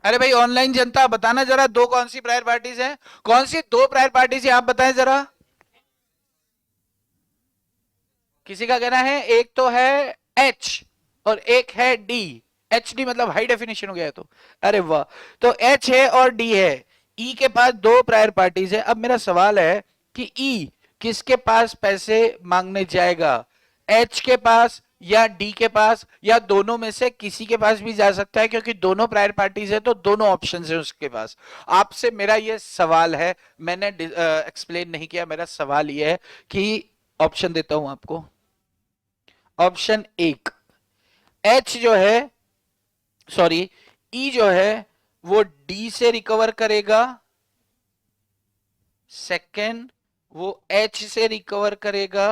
अरे भाई ऑनलाइन जनता बताना जरा, दो कौन सी प्रायर पार्टीज हैं, कौन सी दो प्रायर पार्टीज है आप बताएं जरा। किसी का कहना है एक तो है एच और एक है डी। एच डी मतलब हाई डेफिनेशन हो गया है तो। अरे वाह, तो एच है और डी है, ई के पास दो प्रायर पार्टीज है। अब मेरा सवाल है कि ई किसके पास पैसे मांगने जाएगा, एच के पास या डी के पास, या दोनों में से किसी के पास भी जा सकता है, क्योंकि दोनों प्रायर पार्टीज है तो दोनों ऑप्शन है उसके पास। आपसे मेरा ये सवाल है, मैंने एक्सप्लेन नहीं किया, मेरा सवाल ये है कि ऑप्शन देता हूं आपको। ऑप्शन एक, एच जो है, सॉरी ई जो है वो डी से रिकवर करेगा। सेकंड, वो एच से रिकवर करेगा।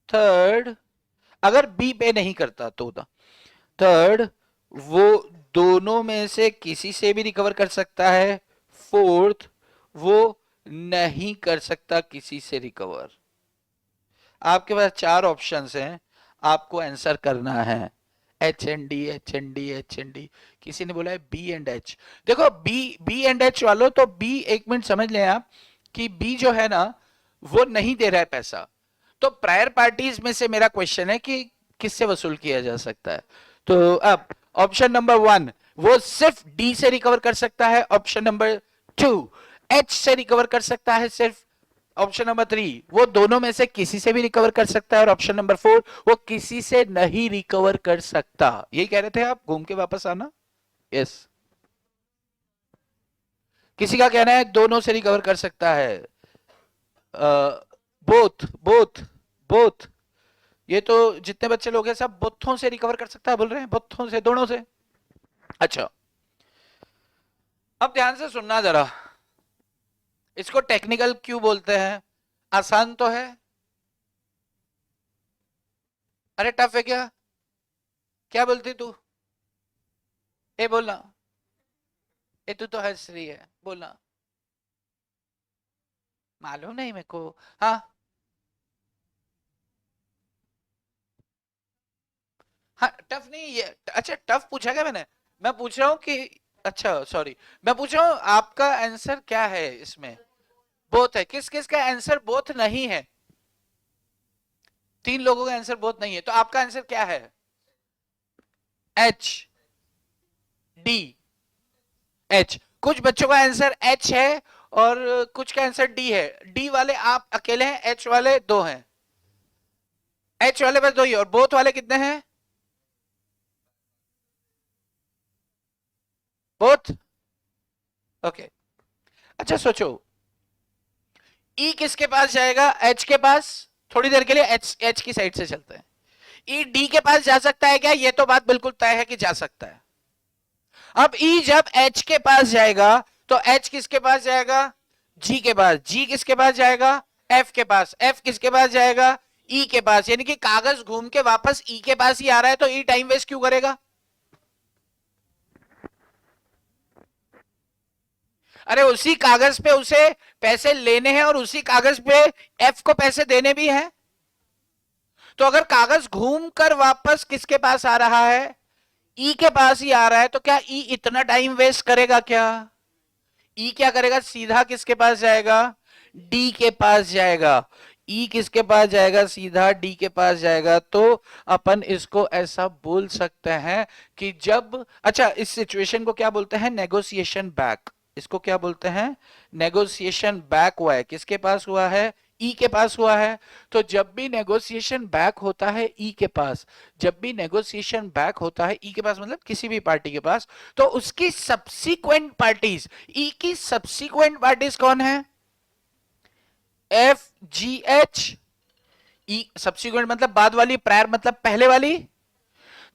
थर्ड, अगर बी पे नहीं करता तो थर्ड, वो दोनों में से किसी से भी रिकवर कर सकता है। फोर्थ, वो नहीं कर सकता किसी से रिकवर। आपके पास चार ऑप्शंस हैं, आपको आंसर करना है। H and D, H and D, H and D. किसी ने बोला है बी एंड एच। देखो बी एंड एच वालों, तो बी एक मिनट समझ लें आप कि बी जो है ना वो नहीं दे रहा है पैसा। तो प्रायर पार्टीज में से मेरा क्वेश्चन है कि किससे वसूल किया जा सकता है। तो अब ऑप्शन नंबर 1 वो सिर्फ डी से रिकवर कर सकता है। ऑप्शन नंबर 2 एच से रिकवर कर सकता है सिर्फ। ऑप्शन नंबर 3 वो दोनों में से किसी से भी रिकवर कर सकता है। और ऑप्शन नंबर 4 वो किसी से नहीं रिकवर कर सकता। यही कह रहे थे आप, घूम के वापस आना। यस, किसी का कहना है दोनों से रिकवर कर सकता है। बोथ बोथ बोथ, ये तो जितने बच्चे लोग हैं सब बोथों से रिकवर कर सकता है बोल रहे हैं, बोथों से, दोनों से। अच्छा, अब ध्यान से सुनना जरा, इसको टेक्निकल क्यों बोलते हैं, आसान तो है। अरे टफ है क्या? क्या बोलती तू? ए बोलना। ए तू तो हंस रही है, बोलना। मालूम नहीं मेरे को। हाँ। हाँ टफ नहीं ये। अच्छा टफ पूछा क्या मैंने? मैं पूछ रहा हूँ कि, अच्छा सॉरी, मैं पूछ रहा हूँ आपका आंसर क्या है इसमें? बोथ है। किस किस का आंसर बोथ नहीं है? तीन लोगों का आंसर बोथ नहीं है, तो आपका आंसर क्या है? H, D, H. कुछ बच्चों का आंसर एच है और कुछ का आंसर डी है। डी वाले आप अकेले हैं, एच वाले दो हैं। एच वाले बस दो ही, और बोथ वाले कितने हैं? बोथ। ओके। अच्छा सोचो, ई किसके पास जाएगा? एच के पास। थोड़ी देर के लिए एच एच की साइड से चलते हैं। ई डी के पास जा सकता है क्या? ये तो बात बिल्कुल तय है कि जा सकता है। अब ई जब एच के पास जाएगा तो एच किसके पास जाएगा? जी के पास। जी किसके पास जाएगा? एफ के पास। एफ किसके पास जाएगा? ई के पास। यानी कि कागज घूम के वापस ई के पास ही आ रहा है, तो ई टाइम वेस्ट क्यों करेगा? अरे उसी कागज पे उसे पैसे लेने हैं और उसी कागज पे एफ को पैसे देने भी हैं। तो अगर कागज घूम कर वापस किसके पास आ रहा है? ई के पास ही आ रहा है, तो क्या ई इतना टाइम वेस्ट करेगा क्या? ई क्या करेगा? सीधा किसके पास जाएगा? डी के पास जाएगा। ई किसके पास जाएगा? सीधा डी के पास जाएगा। तो अपन इसको ऐसा बोल सकते हैं कि जब, अच्छा इस सिचुएशन को क्या बोलते हैं? Negotiation back. इसको क्या बोलते हैं? नेगोशिएशन बैक हुआ है। किसके पास हुआ है? ई के पास हुआ है। तो जब भी नेगोशिएशन बैक होता है ई के पास, जब भी नेगोशिएशन बैक होता है ई के पास, मतलब किसी भी पार्टी के पास, तो उसकी सब्सीक्वेंट पार्टीज, ई की सब्सीक्वेंट पार्टीज कौन है? एफ, जी, एच। ई सब्सीक्वेंट मतलब बाद वाली, प्रायर मतलब पहले वाली।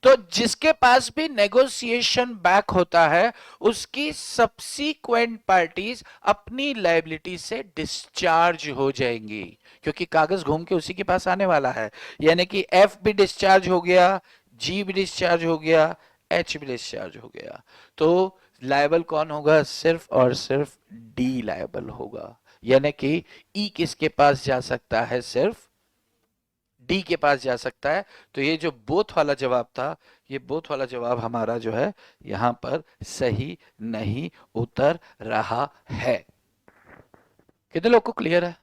तो जिसके पास भी नेगोशिएशन बैक होता है उसकी सब्सीक्वेंट पार्टीज अपनी लायबिलिटी से डिस्चार्ज हो जाएंगी, क्योंकि कागज घूम के उसी के पास आने वाला है। यानी कि एफ भी डिस्चार्ज हो गया, जी भी डिस्चार्ज हो गया, एच भी डिस्चार्ज हो गया। तो लायबल कौन होगा? सिर्फ और सिर्फ डी लायबल होगा। यानी कि ई किसके पास जा सकता है? सिर्फ डी के पास जा सकता है। तो ये जो बोथ वाला जवाब था, ये बोथ वाला जवाब हमारा जो है यहां पर सही नहीं उतर रहा है। कितने लोग को क्लियर है?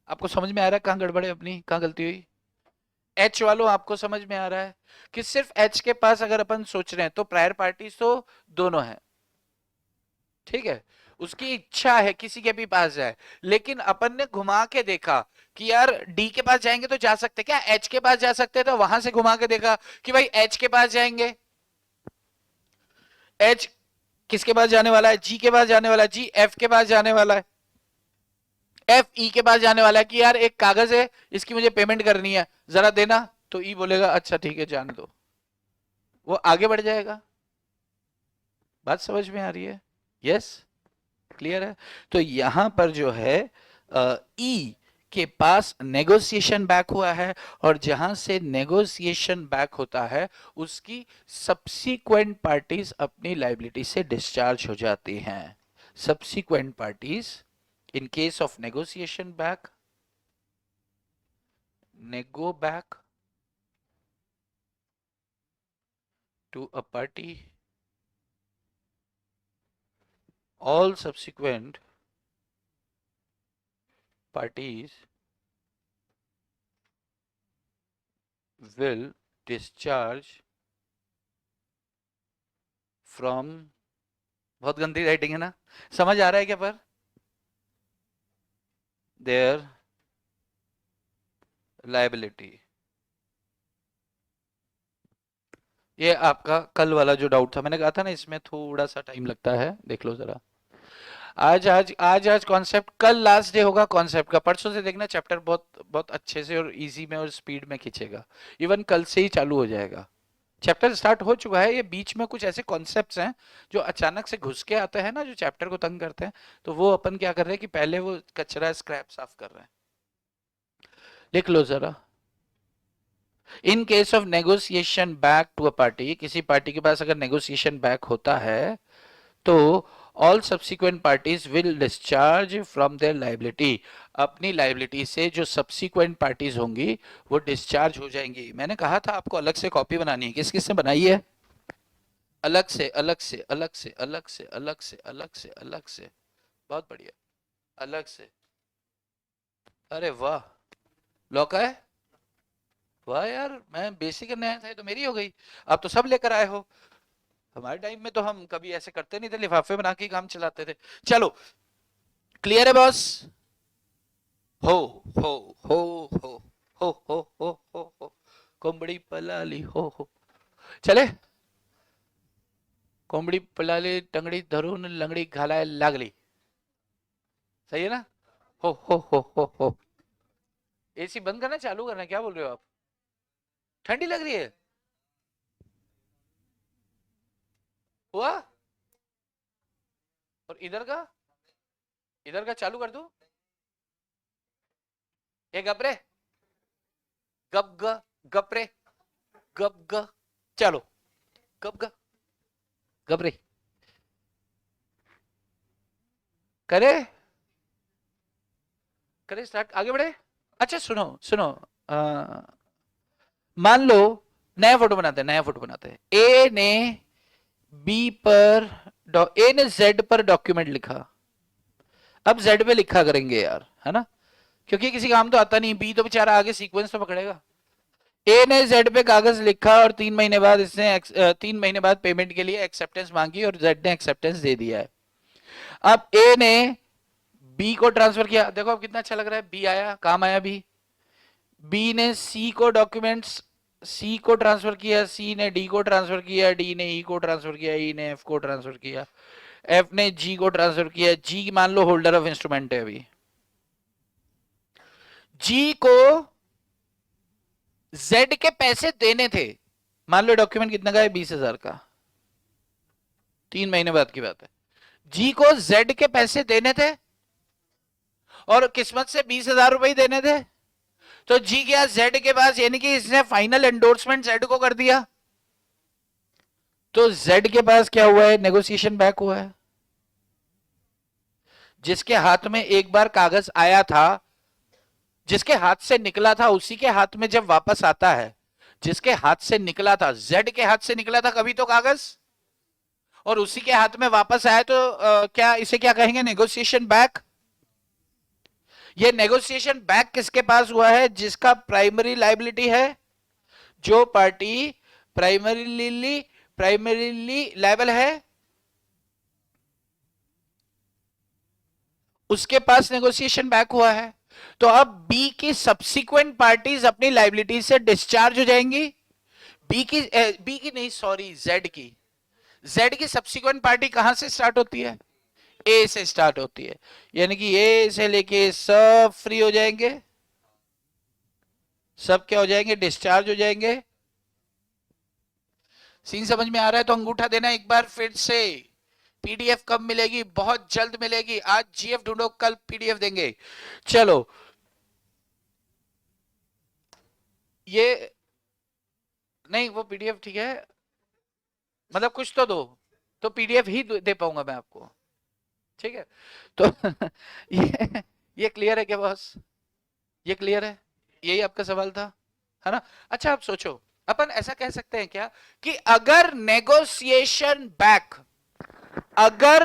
आपको समझ में आ रहा है कहां गड़बड़ है अपनी, कहां गलती हुई? एच वालों आपको समझ में आ रहा है कि सिर्फ एच के पास अगर अपन सोच रहे हैं तो प्रायर पार्टीज तो दोनों है, ठीक है। उसकी इच्छा है किसी के भी पास जाए, लेकिन अपन ने घुमा के देखा कि यार डी के पास जाएंगे तो जा सकते, क्या एच के पास जा सकते, तो वहां से घुमा के देखा कि भाई एच के पास जाएंगे। एच किसके पास जाने वाला है? जी के पास जाने वाला है। जी एफ के पास जाने वाला है। एफ ई के पास जाने वाला है कि यार एक कागज है, इसकी मुझे पेमेंट करनी है, जरा देना। तो ई बोलेगा अच्छा ठीक है जाने दो, वो आगे बढ़ जाएगा। बात समझ में आ रही है? यस, क्लियर है। तो यहां पर जो है ई के पास नेगोशिएशन बैक हुआ है, और जहां से नेगोशिएशन बैक होता है उसकी सब्सीक्वेंट पार्टीज अपनी लाइबिलिटी से डिस्चार्ज हो जाती हैं। Subsequent parties in case of negotiation back, nego back to a party, all subsequent parties will discharge from, बहुत गंदी राइटिंग है ना, समझ आ रहा है क्या? पर their liability। ये आपका कल वाला जो डाउट था, मैंने कहा था ना इसमें थोड़ा सा टाइम लगता है, देख लो जरा। आज कॉन्सेप्ट, कल लास्ट डे होगा कॉन्सेप्ट का। परसों से देखना चैप्टर बहुत बहुत अच्छे से और इजी में और स्पीड में खींचेगा। इवन कल से ही चालू हो जाएगा। चैप्टर स्टार्ट हो चुका है, ये बीच में कुछ ऐसे कॉन्सेप्ट्स हैं जो अचानक से घुस के आते हैं ना, जो चैप्टर को तंग करते हैं, तो वो अपन क्या कर रहे हैं कि पहले वो कचरा स्क्रैप साफ कर रहे हैं। लिख लो जरा। In case of negotiation back to a party, किसी पार्टी के पास अगर नेगोशिएशन बैक होता है तो all subsequent parties will discharge from their liability, अपनी लाइबिलिटी से जो सब्सिक्वेंट पार्टीज होंगी वो डिस्चार्ज हो जाएंगी। मैंने कहा था आपको अलग से कॉपी बनानी है, किस किस ने बनाई है? अलग से अलग से अलग से अलग से अलग से अलग से अलग से, बहुत बढ़िया, अलग से। अरे वाह, लौका है, वाह यार, मैं बेसिक करने आया था, ये तो मेरी हो गई। आप तो सब लेकर आए हो, हमारे टाइम में तो हम कभी ऐसे करते नहीं थे, लिफाफे बना के काम चलाते थे। चलो, क्लियर है बॉस? हो हो हो हो हो कोंबड़ी पलाली हो। चले, कोंबड़ी पलाली टंगड़ी धरून लंगड़ी घालाए लागली, सही है ना? हो। एसी बंद करना चालू करना, क्या बोल रहे हो आप? ठंडी लग रही है? हुआ? और इधर का चालू कर दूं? ये गपरे, गप ग, गपरे, गप ग, चलो, गप ग, गपरे, करे करे स्टार्ट, आगे बढ़े। अच्छा सुनो सुनो, मान लो नया फोटो बनाते हैं। बी पर ए ने जेड पर डॉक्यूमेंट लिखा, अब जेड पे लिखा करेंगे यार, है ना? क्योंकि किसी काम तो आता नहीं, बी तो बेचारा आगे सीक्वेंस तो पकड़ेगा। ए ने जेड पे कागज लिखा और 3 महीने बाद इसने 3 महीने बाद पेमेंट के लिए एक्सेप्टेंस मांगी और जेड ने एक्सेप्टेंस दे दिया है। अब ए ने बी को ट्रांसफर किया, देखो अब कितना अच्छा लग रहा है, बी आया, काम आया। बी ने सी को ट्रांसफर किया, सी ने डी को ट्रांसफर किया, डी ने ई को ट्रांसफर किया, ई ने एफ को ट्रांसफर किया, एफ ने जी को ट्रांसफर किया। जी मान लो होल्डर ऑफ इंस्ट्रूमेंट है अभी, जी को जेड के पैसे देने थे। मान लो डॉक्यूमेंट कितना का है, 20,000 का, 3 महीने बाद की बात है। जी को जेड के पैसे देने थे और किस्मत से 20,000 रुपए देने थे, तो जी गया जेड के पास, यानी कि इसने फाइनल एंडोर्समेंट जेड को कर दिया। तो जेड के पास क्या हुआ है, नेगोशिएशन बैक हुआ है। जिसके हाथ में एक बार कागज आया था, जिसके हाथ से निकला था, उसी के हाथ में जब वापस आता है, जिसके हाथ से निकला था, जेड के हाथ से निकला था कभी तो कागज, और उसी के हाथ में वापस आया, तो क्या इसे क्या कहेंगे, नेगोशिएशन बैक। ये नेगोशिएशन बैक किसके पास हुआ है, जिसका प्राइमरी लाइबिलिटी है, जो पार्टी प्राइमरीली लायबल है, उसके पास नेगोशिएशन बैक हुआ है। तो अब बी की सब्सिक्वेंट पार्टीज अपनी लाइबिलिटी से डिस्चार्ज हो जाएंगी। बी की नहीं, सॉरी, जेड की सब्सिक्वेंट पार्टी कहां से स्टार्ट होती है, ए से स्टार्ट होती है, यानी कि ए से लेके सब फ्री हो जाएंगे, सब क्या हो जाएंगे, डिस्चार्ज हो जाएंगे। सीन समझ में आ रहा है तो अंगूठा देना एक बार फिर से। पीडीएफ कब मिलेगी, बहुत जल्द मिलेगी, आज जीएफ ढूंढो, कल पीडीएफ देंगे। चलो, ये नहीं, वो पीडीएफ ठीक है, मतलब कुछ तो दो, तो पीडीएफ ही दे पाऊंगा मैं आपको, ठीक है? तो ये क्लियर है क्या बॉस? ये क्लियर है? यही आपका सवाल था, है ना? अच्छा आप सोचो, अपन ऐसा कह सकते हैं क्या कि अगर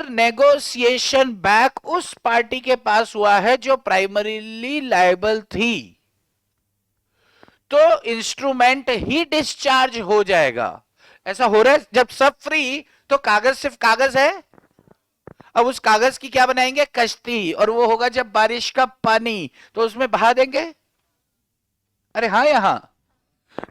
नेगोशिएशन बैक उस पार्टी के पास हुआ है जो प्राइमरीली लायबल थी, तो इंस्ट्रूमेंट ही डिस्चार्ज हो जाएगा। ऐसा हो रहा है जब सब फ्री, तो कागज सिर्फ कागज है। अब उस कागज की क्या बनाएंगे, कश्ती, और वो होगा जब बारिश का पानी, तो उसमें बहा देंगे। अरे हाँ, यहां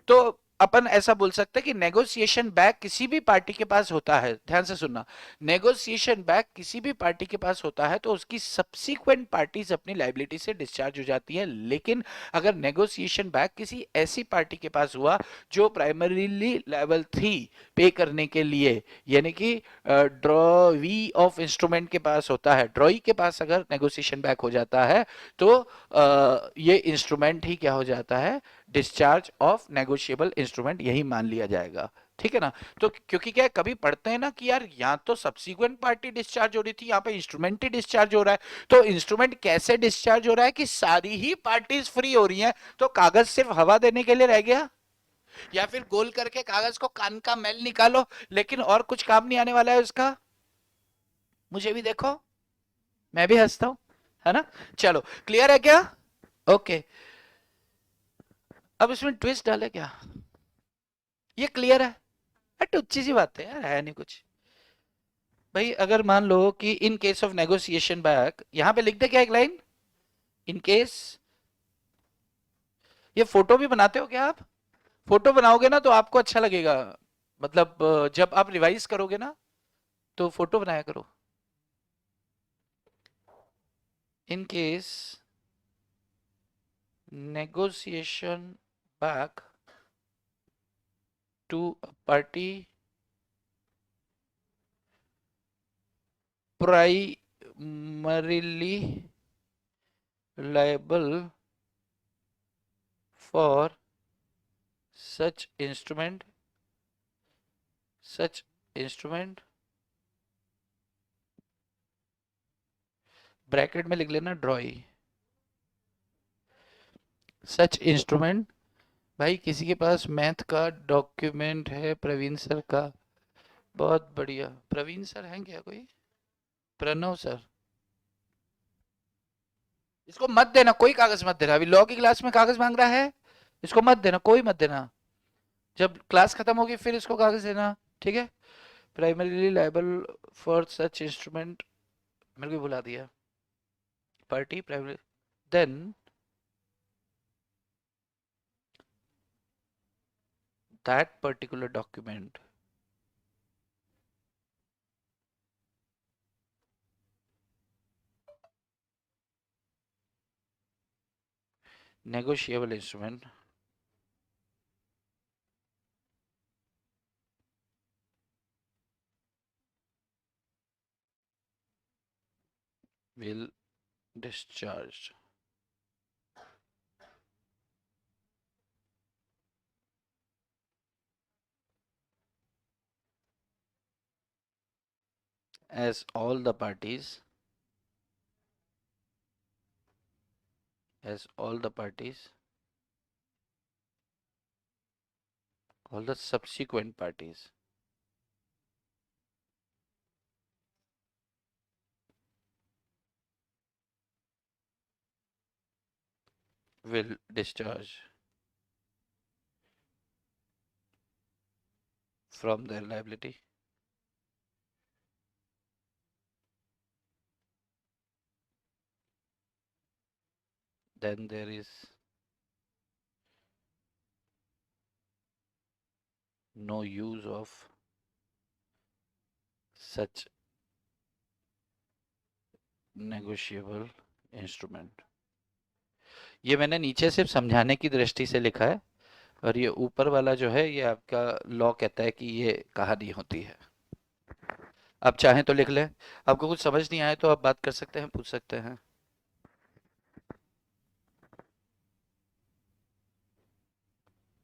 तो अपन ऐसा बोल सकते हैं कि नेगोशिएशन बैक किसी भी पार्टी के पास होता है, ध्यान से सुनना, नेगोशिएशन बैक किसी भी पार्टी के पास होता है तो उसकी सब्सीक्वेंट पार्टीज अपनी लाइबिलिटी से डिस्चार्ज हो जाती है। लेकिन अगर नेगोशिएशन बैक किसी ऐसी पार्टी के पास हुआ जो प्राइमरीली लायबल थी पे करने के लिए, यानी कि ड्रॉवी ऑफ इंस्ट्रूमेंट के पास होता है, ड्रॉई के पास अगर नेगोशिएशन बैक हो जाता है तो ये इंस्ट्रूमेंट ही क्या हो जाता है, डिस्चार्ज ऑफ नेगोशिएबल इंस्ट्रूमेंट, यही मान लिया जाएगा, ठीक है ना। तो क्योंकि क्या है, कभी पढ़ते हैं ना कि यार यहाँ तो सब्सिक्वेंट पार्टी डिस्चार्ज हो रही थी, यहाँ पे इंस्ट्रूमेंट ही डिस्चार्ज हो रहा है। तो इंस्ट्रूमेंट कैसे डिस्चार्ज हो रहा है कि सारी ही पार्टीज फ्री हो रही हैं, तो कागज सिर्फ हवा देने के लिए रह गया, या फिर गोल करके कागज को कान का मैल निकालो, लेकिन और कुछ काम नहीं आने वाला है उसका। मुझे भी देखो, मैं भी हंसता हूं, है ना। चलो, क्लियर है क्या? ओके। अब इसमें ट्विस्ट डाले क्या? ये क्लियर है? टुच्ची सी बात है यार, है नहीं कुछ। भाई अगर मान लो कि इन केस ऑफ नेगोशिएशन बैक, यहां पे लिख दे क्या एक लाइन, इन केस। ये फोटो भी बनाते हो क्या आप? फोटो बनाओगे ना तो आपको अच्छा लगेगा, मतलब जब आप रिवाइज करोगे ना तो फोटो बनाया करो। In case negotiation back to a party primarily liable for such instrument bracket में लिख लेना ड्रॉई, सच इंस्ट्रूमेंट। भाई किसी के पास मैथ का डॉक्यूमेंट है प्रवीण सर का? बहुत बढ़िया। प्रवीण सर हैं क्या कोई? प्रणव सर। इसको मत देना, कोई कागज मत देना, अभी लॉ की क्लास में कागज मांग रहा है, इसको मत देना, कोई मत देना। जब क्लास खत्म होगी फिर इसको कागज देना, ठीक है। Primarily liable for such instrument, मेरे को भुला दिया, party primary, then that particular document negotiable instrument will discharge as all the parties all the subsequent parties will discharge from their liability then there is no use of such negotiable instrument। ये मैंने नीचे सिर्फ समझाने की दृष्टि से लिखा है, और ये ऊपर वाला जो है ये आपका लॉ कहता है कि ये कहानी होती है। आप चाहें तो लिख लें, आपको कुछ समझ नहीं आए तो आप बात कर सकते हैं, पूछ सकते हैं।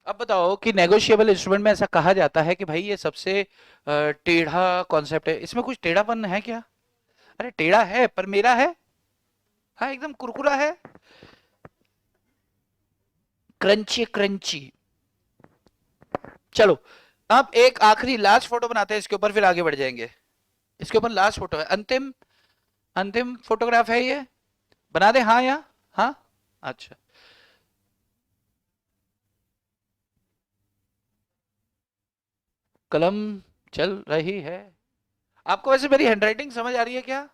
अब बताओ कि नेगोशिएबल इंस्ट्रूमेंट में ऐसा कहा जाता है कि भाई ये सबसे टेढ़ा कॉन्सेप्ट है, इसमें कुछ टेढ़ापन है क्या? अरे टेढ़ा है पर मेरा है, हाँ एकदम कुरकुरा है, क्रंची क्रंची। चलो, अब एक आखिरी लास्ट फोटो बनाते हैं इसके ऊपर, फिर आगे बढ़ जाएंगे। इसके ऊपर लास्ट फोटो है, अंतिम अंतिम फोटोग्राफ है ये, बना दे हाँ या हाँ? अच्छा, कलम चल रही है। आपको वैसे मेरी हैंडराइटिंग समझ आ रही है क्या?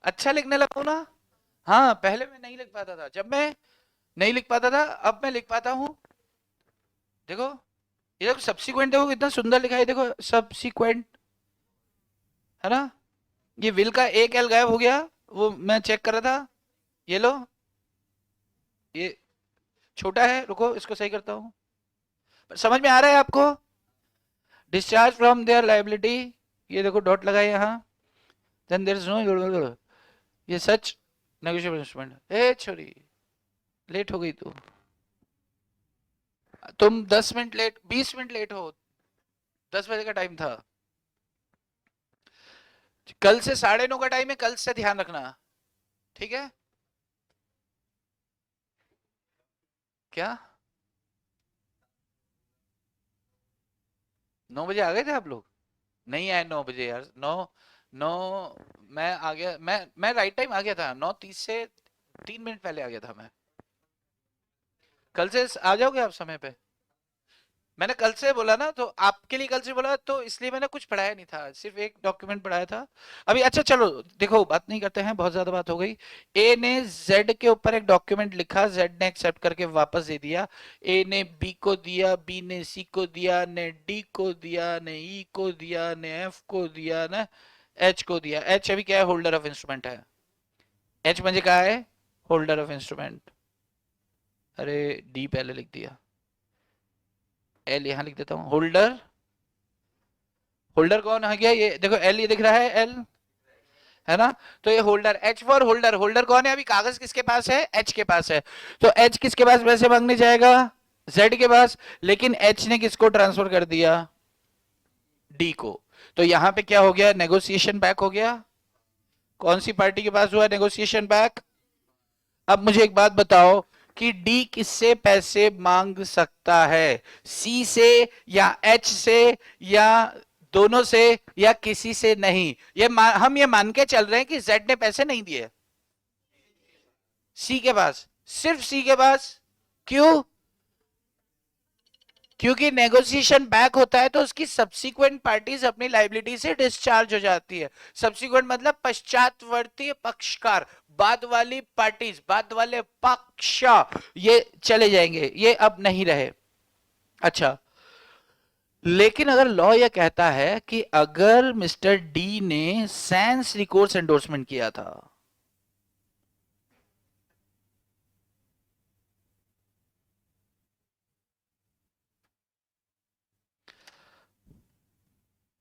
अच्छा लिखने लगो ना। हाँ, पहले मैं नहीं लिख पाता था, जब मैं नहीं लिख पाता था अब मैं लिख पाता हूँ। देखो, ये देखो सब्सिक्वेंट, देखो कितना सुंदर लिखा है, देखो सब्सिक्वेंट, है ना। ये विल का एक एल गायब हो गया, वो मैं चेक कर रहा था। ये लो, ये छोटा है, रुको इसको सही करता हूँ। समझ में आ रहा है आपको? डिस्चार्ज फ्रॉम देयर लाइबिलिटी, ये देखो डॉट लगा है यहाँ, देन देयर इज नो, ये सच नेगोशिएबल इंस्ट्रूमेंट। ए छोरी, लेट हो गई तू। तुम 10 मिनट लेट, 20 मिनट लेट हो। 10 बजे का टाइम था। कल से 9:30 का टाइम है, कल से ध्यान रखना। ठीक है। क्या 9 बजे आ गए थे आप लोग? नहीं आए 9 बजे यार। 9, 9। मैं आ गया, मैं राइट टाइम आ गया था, 9:30 से 3 मिनट पहले आ गया था मैं। कल से आ जाओगे आप समय पे? मैंने कल से बोला ना, तो आपके लिए कल से बोला, तो इसलिए मैंने कुछ पढ़ाया नहीं था, सिर्फ एक डॉक्यूमेंट पढ़ाया था अभी। अच्छा चलो, देखो बात नहीं करते हैं, बहुत ज्यादा बात हो गई। ए ने जेड के ऊपर एक डॉक्यूमेंट लिखा, जेड ने एक्सेप्ट करके वापस दे दिया। ए ने बी को दिया, बी ने सी को दिया, ने डी को दिया, ने ई को दिया, ने एफ को दिया, ने एच को दिया। एच अभी क्या है? होल्डर ऑफ इंस्ट्रूमेंट है। एच मुझे कहा है होल्डर ऑफ इंस्ट्रूमेंट। अरे डी पहले लिख दिया, एल यहां लिख देता हूं। होल्डर, होल्डर कौन आ गया? ये देखो एल, ये दिख रहा है एल, है ना? तो ये holder, H for holder. Holder कौन है? अभी कागज किसके पास है? एच के पास है। तो एच किसके पास पैसे मांगने जाएगा? जेड के पास। लेकिन एच ने किसको ट्रांसफर कर दिया? डी को। तो यहां पे क्या हो गया? नेगोशिएशन बैक हो गया। कौन सी पार्टी के पास हुआ नेगोशिएशन बैक? अब मुझे एक बात बताओ कि डी किससे पैसे मांग सकता है? सी से, या एच से, या दोनों से, या किसी से नहीं? हम ये मान के चल रहे हैं कि जेड ने पैसे नहीं दिए। सी के पास, सिर्फ सी के पास। क्यों? क्योंकि नेगोशिएशन बैक होता है तो उसकी सब्सिक्वेंट पार्टीज अपनी लाइबिलिटी से डिस्चार्ज हो जाती है। सब्सिक्वेंट मतलब पश्चातवर्ती पक्षकार, बाद वाली पार्टीज, बाद वाले पक्ष, ये चले जाएंगे, ये अब नहीं रहे। अच्छा, लेकिन अगर लॉ यह कहता है कि अगर मिस्टर डी ने सैंस रिकोर्स एंडोर्समेंट किया था,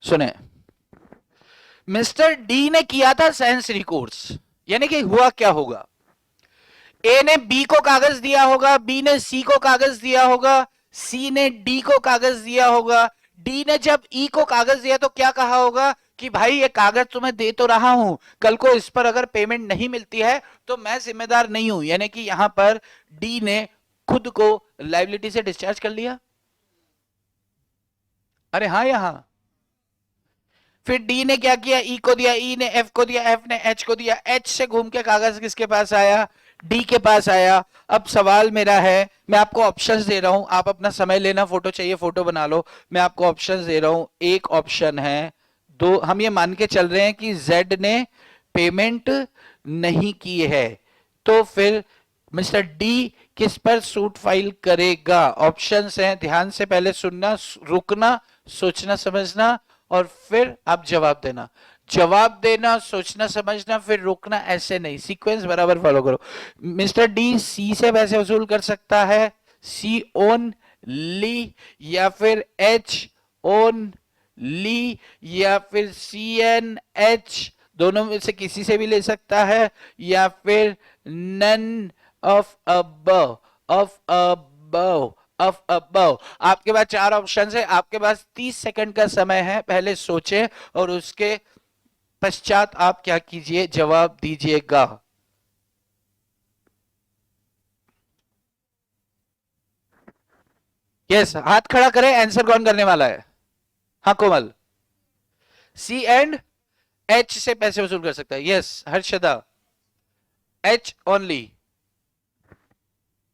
सुने, मिस्टर डी ने किया था सैंस रिकोर्स, यानी कि हुआ क्या होगा? ए ने बी को कागज दिया होगा, बी ने सी को कागज दिया होगा, सी ने डी को कागज दिया होगा। डी ने जब ई को कागज दिया तो क्या कहा होगा कि भाई ये कागज तुम्हें दे तो रहा हूं, कल को इस पर अगर पेमेंट नहीं मिलती है तो मैं जिम्मेदार नहीं हूं। यानी कि यहां पर डी ने खुद को लाइबिलिटी से डिस्चार्ज कर लिया। अरे हाँ, यहां फिर डी ने क्या किया? ई को दिया, ई ने एफ को दिया, एफ ने एच को दिया, एच से घूम के कागज किसके पास आया? डी के पास आया। अब सवाल मेरा है, मैं आपको ऑप्शंस दे रहा हूं, आप अपना समय लेना, फोटो चाहिए फोटो बना लो। मैं आपको ऑप्शंस दे रहा हूं। एक ऑप्शन है, दो, हम ये मान के चल रहे हैं कि जेड ने पेमेंट नहीं की है, तो फिर मिस्टर डी किस पर सूट फाइल करेगा? ऑप्शंस हैं, ध्यान से पहले सुनना, रुकना, सोचना समझना, और फिर आप जवाब देना। जवाब देना, सोचना समझना, फिर रुकना, ऐसे नहीं, सीक्वेंस बराबर फॉलो करो। मिस्टर डी सी से पैसे वसूल कर सकता है, सी ओन ली, या फिर एच ओन ली, या फिर सी एन एच, दोनों में से किसी से भी ले सकता है, या फिर none of above, of above, of above. आपके पास 4 ऑप्शन है, आपके पास 30 सेकंड का समय है, पहले सोचें और उसके पश्चात आप क्या कीजिए? जवाब दीजिएगा। यस, हाथ खड़ा करें, आंसर कौन करने वाला है? हाँ कोमल। सी एंड एच से पैसे वसूल कर सकता है। Yes Harshada, H only.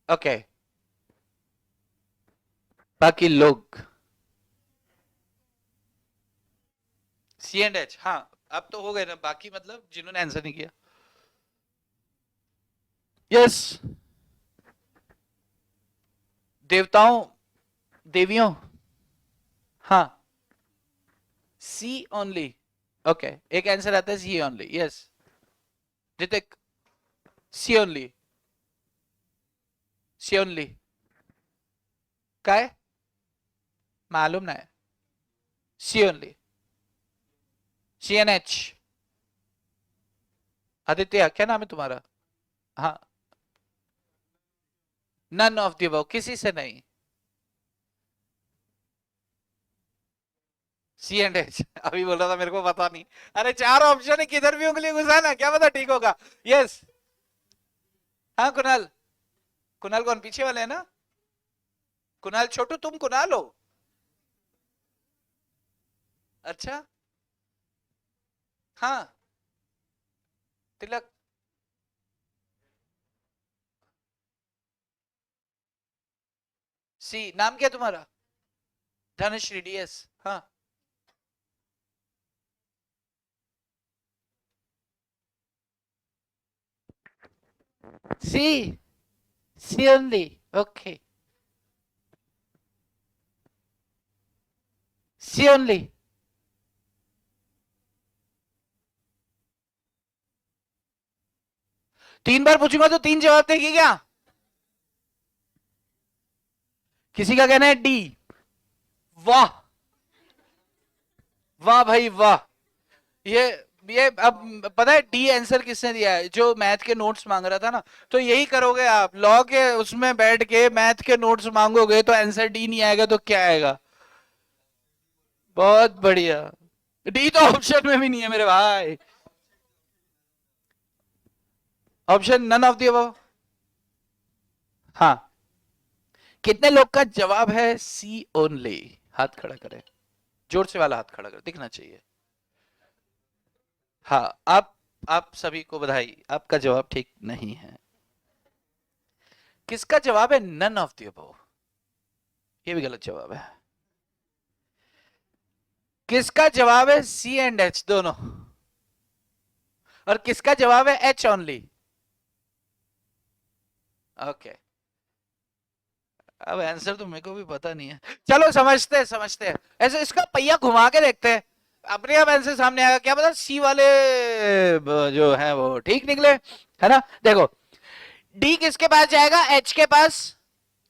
Okay, बाकी लोग सी एंड एच। हाँ, अब तो हो गए ना बाकी, मतलब जिन्होंने आंसर नहीं किया। यस, देवताओं, देवियों, हाँ, सी ओनली। ओके, एक आंसर आता है C only. Yes Hrithik, C only, C only का है? मालूम ना है। C only, C N H. Aditya क्या नाम है तुम्हारा? हाँ, नन ऑफ दी अबव, किसी से नहीं। सी एंड एच। अभी बोल रहा था मेरे को पता नहीं। अरे चार ऑप्शन है, किधर भी उंगली घुसाना, क्या पता ठीक होगा। यस। हाँ कुणाल। कुणाल कौन, पीछे वाले है ना? कुणाल छोटू, तुम कुणाल हो? अच्छा। हाँ। तिलक। सी, नाम क्या तुम्हारा? धनश्री, डीएस। हाँ। सी। सी ओनली। ओके। सी ओनली। तीन बार पूछूंगा तो तीन जवाब देगी क्या? किसी का कहना है डी। वाह। वाह भाई वाह। ये ये अब पता है डी आंसर किसने दिया है? जो मैथ के नोट्स मांग रहा था ना। तो यही करोगे आप, लॉ के उसमें बैठ के मैथ के नोट्स मांगोगे तो आंसर डी नहीं आएगा तो क्या आएगा? बहुत बढ़िया। डी तो ऑप्शन में भी नहीं है मेरे भाई। Option none of the above. हाँ। कितने लोग का जवाब है सी ओनली? हाथ खड़ा करें। जोर से वाला हाथ खड़ा करें, दिखना चाहिए। हाँ। आप सभी को बधाई, आपका जवाब ठीक नहीं है। किसका जवाब है नन ऑफ दी अबव? ये भी गलत जवाब है। किसका जवाब है सी एंड एच दोनों? और किसका जवाब है एच ओनली? ओके। अब आंसर तो मेरे को भी पता नहीं है। चलो समझते हैं समझते हैं। ऐसे इसका पहिया घुमा के देखते हैं। अपने आप आंसर सामने आएगा, क्या पता सी वाले जो है वो ठीक निकले, है ना? देखो, डी किसके पास जाएगा? एच के पास।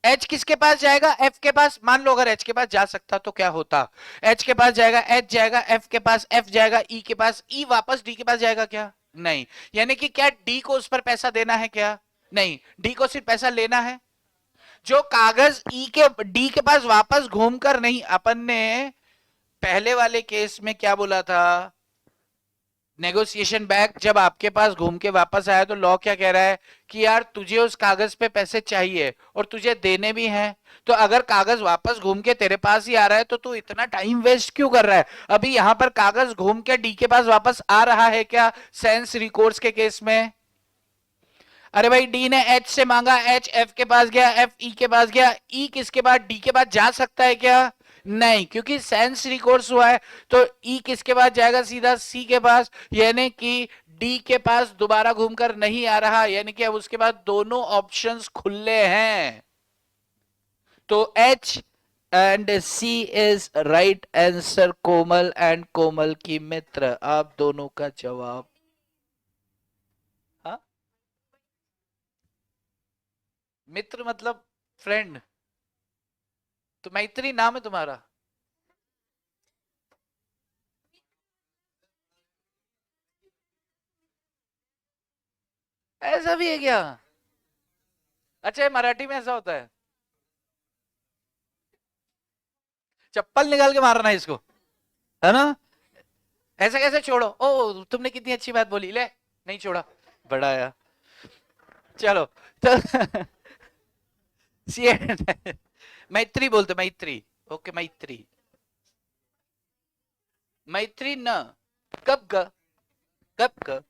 एच किसके पास जाएगा? एफ के पास। मान लो अगर एच के पास जा सकता तो क्या होता? एच के पास जाएगा, एच जाएगा एफ के पास, एफ जाएगा ई के पास, ई वापस डी के पास जाएगा क्या? नहीं। यानी कि क्या डी को उस पर पैसा देना है क्या? नहीं, डी को सिर्फ पैसा लेना है। जो कागज ई के डी के पास वापस घूमकर नहीं, अपन ने पहले वाले केस में क्या बोला था? नेगोशिएशन बैक जब आपके पास घूम के वापस आया तो लॉ क्या कह रहा है कि यार तुझे उस कागज पे पैसे चाहिए और तुझे देने भी हैं। तो अगर कागज वापस घूम के तेरे पास ही आ रहा है तो तू इतना टाइम वेस्ट क्यों कर रहा है? अभी यहां पर कागज घूम के डी के पास वापस आ रहा है क्या सेंस रिकोर्स के केस में? अरे भाई डी ने एच से मांगा, एच एफ के पास गया, एफ ई के पास गया, ई किसके पास? डी के पास जा सकता है क्या? नहीं, क्योंकि सेंस रिकोर्स हुआ है। तो ई किसके पास जाएगा? सीधा सी के पास। यानी कि डी के पास दोबारा घूमकर नहीं आ रहा, यानी कि अब उसके पास दोनों ऑप्शंस खुले हैं। तो H and C is right answer. Komal and Komal की मित्र, आप दोनों का जवाब। हाँ। मित्र मतलब फ्रेंड। तो मैत्री नाम है तुम्हारा? ऐसा भी है क्या? अच्छा, मराठी में ऐसा होता है? चप्पल निकाल के मारना है इसको, है ना? ऐसा कैसे छोड़ो? ओ तुमने कितनी अच्छी बात बोली, ले नहीं छोड़ा। बड़ा आया। चलो। तो सी मैत्री बोलते, मैत्री। ओके मैत्री। मैत्री न। कब ग? कब ग?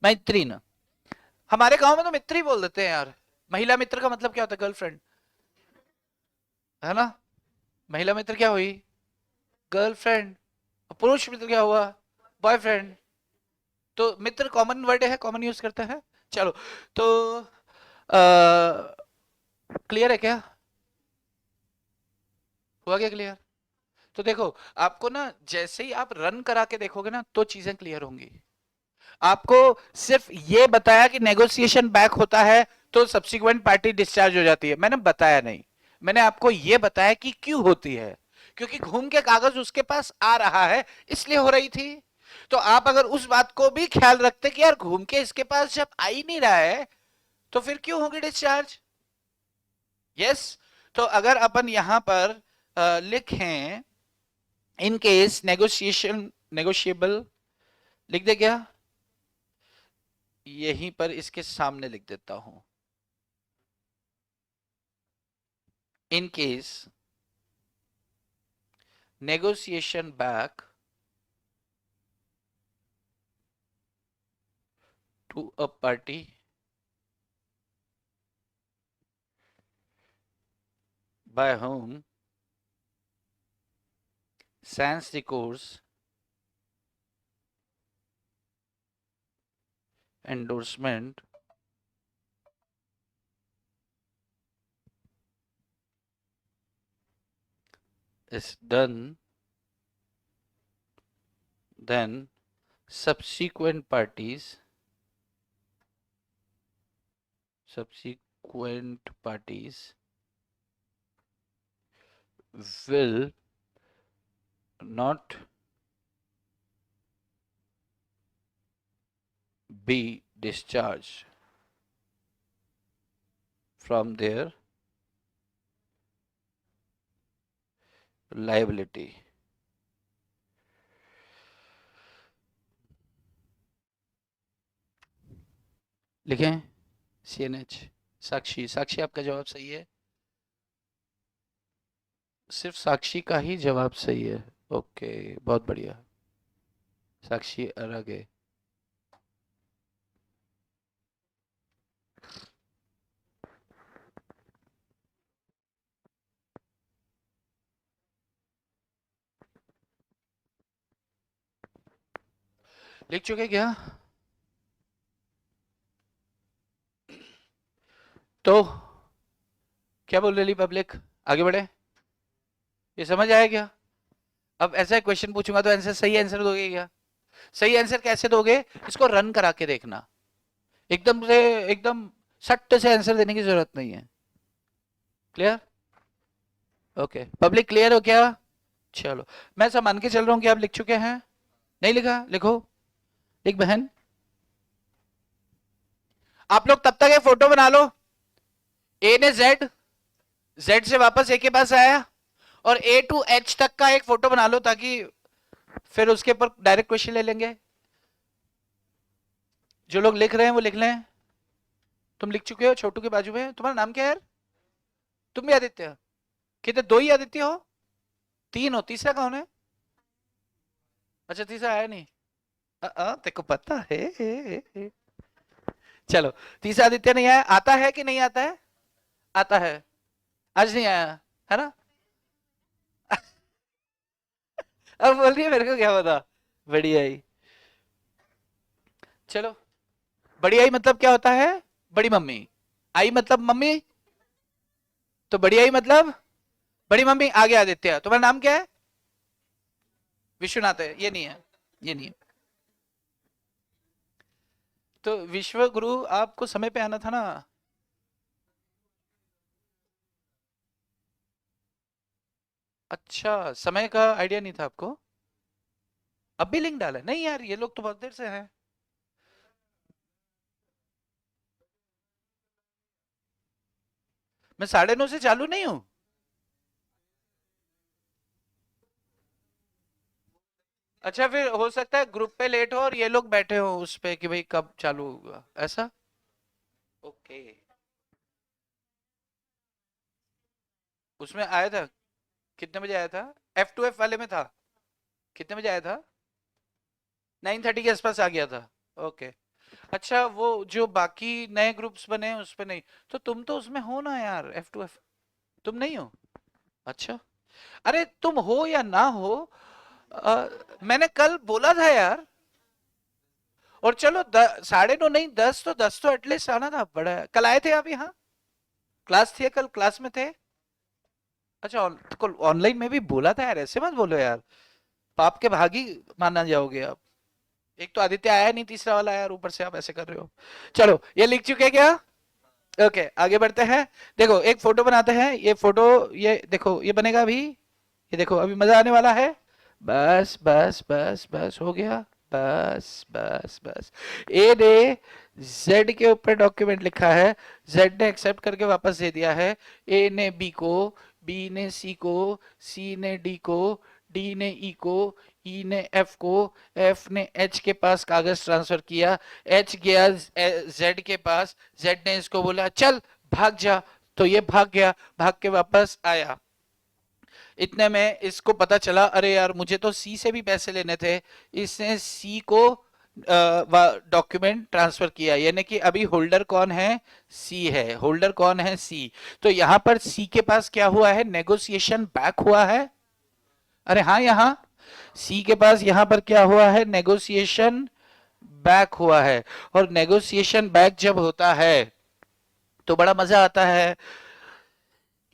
मैत्री न। हमारे गांव में तो मित्री बोल देते हैं यार। महिला मित्र का मतलब क्या होता है? गर्लफ्रेंड, है ना? महिला मित्र क्या हुई? गर्लफ्रेंड। पुरुष मित्र क्या हुआ? बॉयफ्रेंड। तो मित्र कॉमन वर्ड है, कॉमन यूज करते हैं। चलो। तो क्लियर है क्या? हुआ क्या क्लियर? तो देखो, आपको ना जैसे ही आप रन करा के देखोगे ना तो चीजें क्लियर होंगी। आपको सिर्फ ये बताया कि नेगोशिएशन बैक होता है तो सब्सिक्वेंट पार्टी डिस्चार्ज हो जाती है, मैंने बताया नहीं। मैंने आपको ये बताया कि क्यों होती है। क्योंकि घूम के कागज उसके पास आ रहा है, इसलिए हो रही थी। तो आप अगर उस बात को भी ख्याल रखते कि यार घूम के इसके पास जब आ ही नहीं रहा है तो फिर क्यों होगी डिस्चार्ज? यस। तो अगर अपन यहां पर लिखें इन केस नेगोशिएबल लिख दे क्या, यहीं पर इसके सामने लिख देता हूं, in case negotiation back to a party by whom sans recourse endorsement is done, then subsequent parties will not be discharged from their liability. लिखें CNH। साक्षी, साक्षी आपका जवाब सही है, सिर्फ साक्षी का ही जवाब सही है। ओके, बहुत बढ़िया, साक्षी अलग है। लिख चुके क्या? तो क्या बोल रही पब्लिक, आगे बढ़े? ये समझ आया क्या? अब ऐसा क्वेश्चन पूछूंगा तो आंसर, सही आंसर दोगे क्या? सही आंसर कैसे दोगे, इसको रन करा के देखना, एकदम से एकदम सट्ट से आंसर देने की जरूरत नहीं है। क्लियर? ओके, पब्लिक क्लियर हो क्या? चलो, मैं सब मान के चल रहा हूं कि आप लिख चुके हैं। नहीं लिखा? लिखो, एक बहन, आप लोग तब तक एक फोटो बना लो। ए ने जेड, जेड से वापस ए के पास आया, और ए टू एच तक का एक फोटो बना लो, ताकि फिर उसके ऊपर डायरेक्ट क्वेश्चन ले लेंगे। जो लोग लिख रहे हैं वो लिख लें। तुम लिख चुके हो, छोटू के बाजू में। तुम्हारा नाम क्या है यार? तुम भी आदित्य? कितने, दो ही आदित्य हो? तीन हो, तीसरा कौन है? अच्छा, तीसरा आया नहीं। तेरे को पता है। चलो, तीसरा आदित्य नहीं आया, आता है कि नहीं आता है? आता है, आज नहीं आया है ना? अब बोल रही है मेरे को क्या पता। बढ़िया ही। चलो, बड़ी आई मतलब क्या होता है? बड़ी मम्मी। आई मतलब मम्मी, तो बड़ी आई मतलब बड़ी मम्मी। आ गया आदित्य। तुम्हारा नाम क्या है? विश्वनाथ है? ये नहीं है, ये नहीं है। तो विश्व गुरु, आपको समय पे आना था ना। अच्छा, समय का आइडिया नहीं था आपको? अब भी लिंक डाला? नहीं यार, ये लोग तो बहुत देर से हैं। मैं 9:30 से चालू नहीं हूं। अच्छा, फिर हो सकता है ग्रुप पे लेट हो और ये लोग बैठे हो उस पे कि भाई कब चालू होगा, ऐसा। ओके, उसमें आया था? कितने बजे आया था? F2F वाले में था? कितने बजे आया था? 9:30 के आसपास आ गया था। ओके। अच्छा, वो जो बाकी नए ग्रुप्स बने हैं उस पे नहीं? तो तुम तो उसमें हो ना यार, F2F। तुम नहीं हो? अच्छा, अरे तुम हो या ना हो, मैंने कल बोला था यार। और चलो 9:30 नहीं, 10 तो 10 तो एटलीस्ट आना था। बड़ा है। कल आए थे आप यहाँ? क्लास थी कल, क्लास में थे? अच्छा, कल ऑनलाइन में भी बोला था यार, ऐसे मत बोलो यार, पाप के भागी माना जाओगे आप। एक तो आदित्य आया नहीं, तीसरा वाला यार, ऊपर से आप ऐसे कर रहे हो। चलो, ये लिख चुके क्या? ओके, आगे बढ़ते हैं। देखो, एक फोटो बनाते हैं। ये फोटो, ये देखो, ये बनेगा अभी। ये देखो, अभी मजा आने वाला है। बस बस बस बस, हो गया। बस बस बस। ए ने जेड के ऊपर डॉक्यूमेंट लिखा है, जेड ने एक्सेप्ट करके वापस दे दिया है। ए ने बी को, बी ने सी को, सी ने डी को, डी ने ई को, ई ने एफ को, एफ ने एच के पास कागज ट्रांसफर किया, एच गया जेड के पास, जेड ने इसको बोला चल भाग जा, तो ये भाग गया, भाग के वापस आया। इतने में इसको पता चला अरे यार मुझे तो सी से भी पैसे लेने थे, इसने सी को डॉक्यूमेंट ट्रांसफर किया, यानी कि अभी होल्डर कौन है, सी है, होल्डर कौन है, सी। तो यहां पर सी के पास क्या हुआ है, नेगोशिएशन बैक हुआ है। अरे हाँ, यहां सी के पास यहां पर क्या हुआ है, नेगोशिएशन बैक हुआ है। और नेगोशिएशन बैक जब होता है तो बड़ा मजा आता है।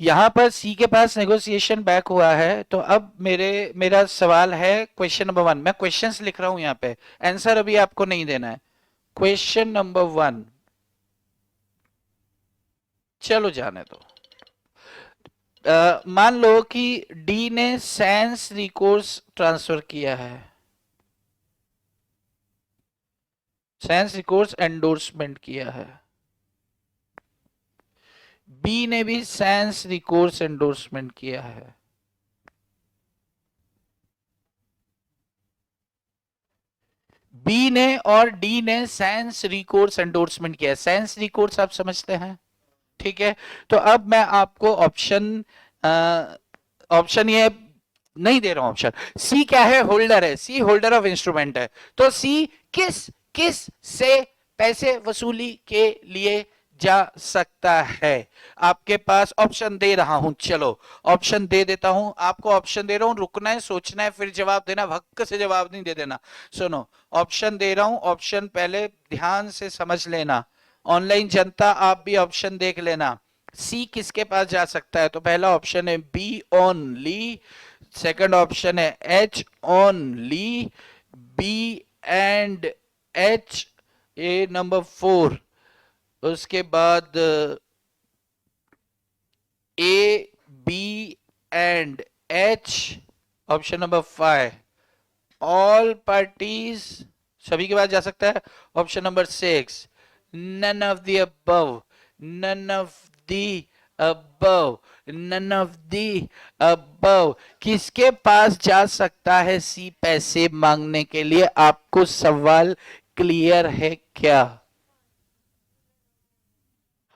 यहां पर सी के पास नेगोशिएशन बैक हुआ है, तो अब मेरा सवाल है क्वेश्चन नंबर 1, मैं क्वेश्चंस लिख रहा हूं यहां पे, आंसर अभी आपको नहीं देना है। क्वेश्चन नंबर 1, चलो जाने दो। मान लो कि डी ने सैंस रिकोर्स ट्रांसफर किया है, सैंस रिकोर्स एंडोर्समेंट किया है, बी ने भी सैंस रिकोर्स एंडोर्समेंट किया है, बी ने और डी ने सैंस रिकोर्स एंडोर्समेंट किया है। सैंस रिकोर्स आप समझते हैं, ठीक है। तो अब मैं आपको ऑप्शन ये नहीं दे रहा हूं। ऑप्शन सी क्या है, होल्डर है, सी होल्डर ऑफ इंस्ट्रूमेंट है, तो सी किस किस से पैसे वसूली के लिए जा सकता है। आपके पास ऑप्शन दे रहा हूं, चलो ऑप्शन दे देता हूं आपको, ऑप्शन दे रहा हूं, रुकना है, सोचना है, फिर जवाब देना, भक्क से जवाब नहीं दे देना। सुनो ऑप्शन दे रहा हूं, ऑप्शन पहले ध्यान से समझ लेना, ऑनलाइन जनता आप भी ऑप्शन देख लेना। सी किसके पास जा सकता है, तो पहला ऑप्शन है बी ओनली, सेकंड ऑप्शन है H only, B and H, A number 4, उसके बाद A B and H, option number 5 all parties, सभी के पास जा सकता है। Option number 6 none of the above, none of the above, none of the above। किसके पास जा सकता है सी पैसे मांगने के लिए, आपको सवाल क्लियर है क्या।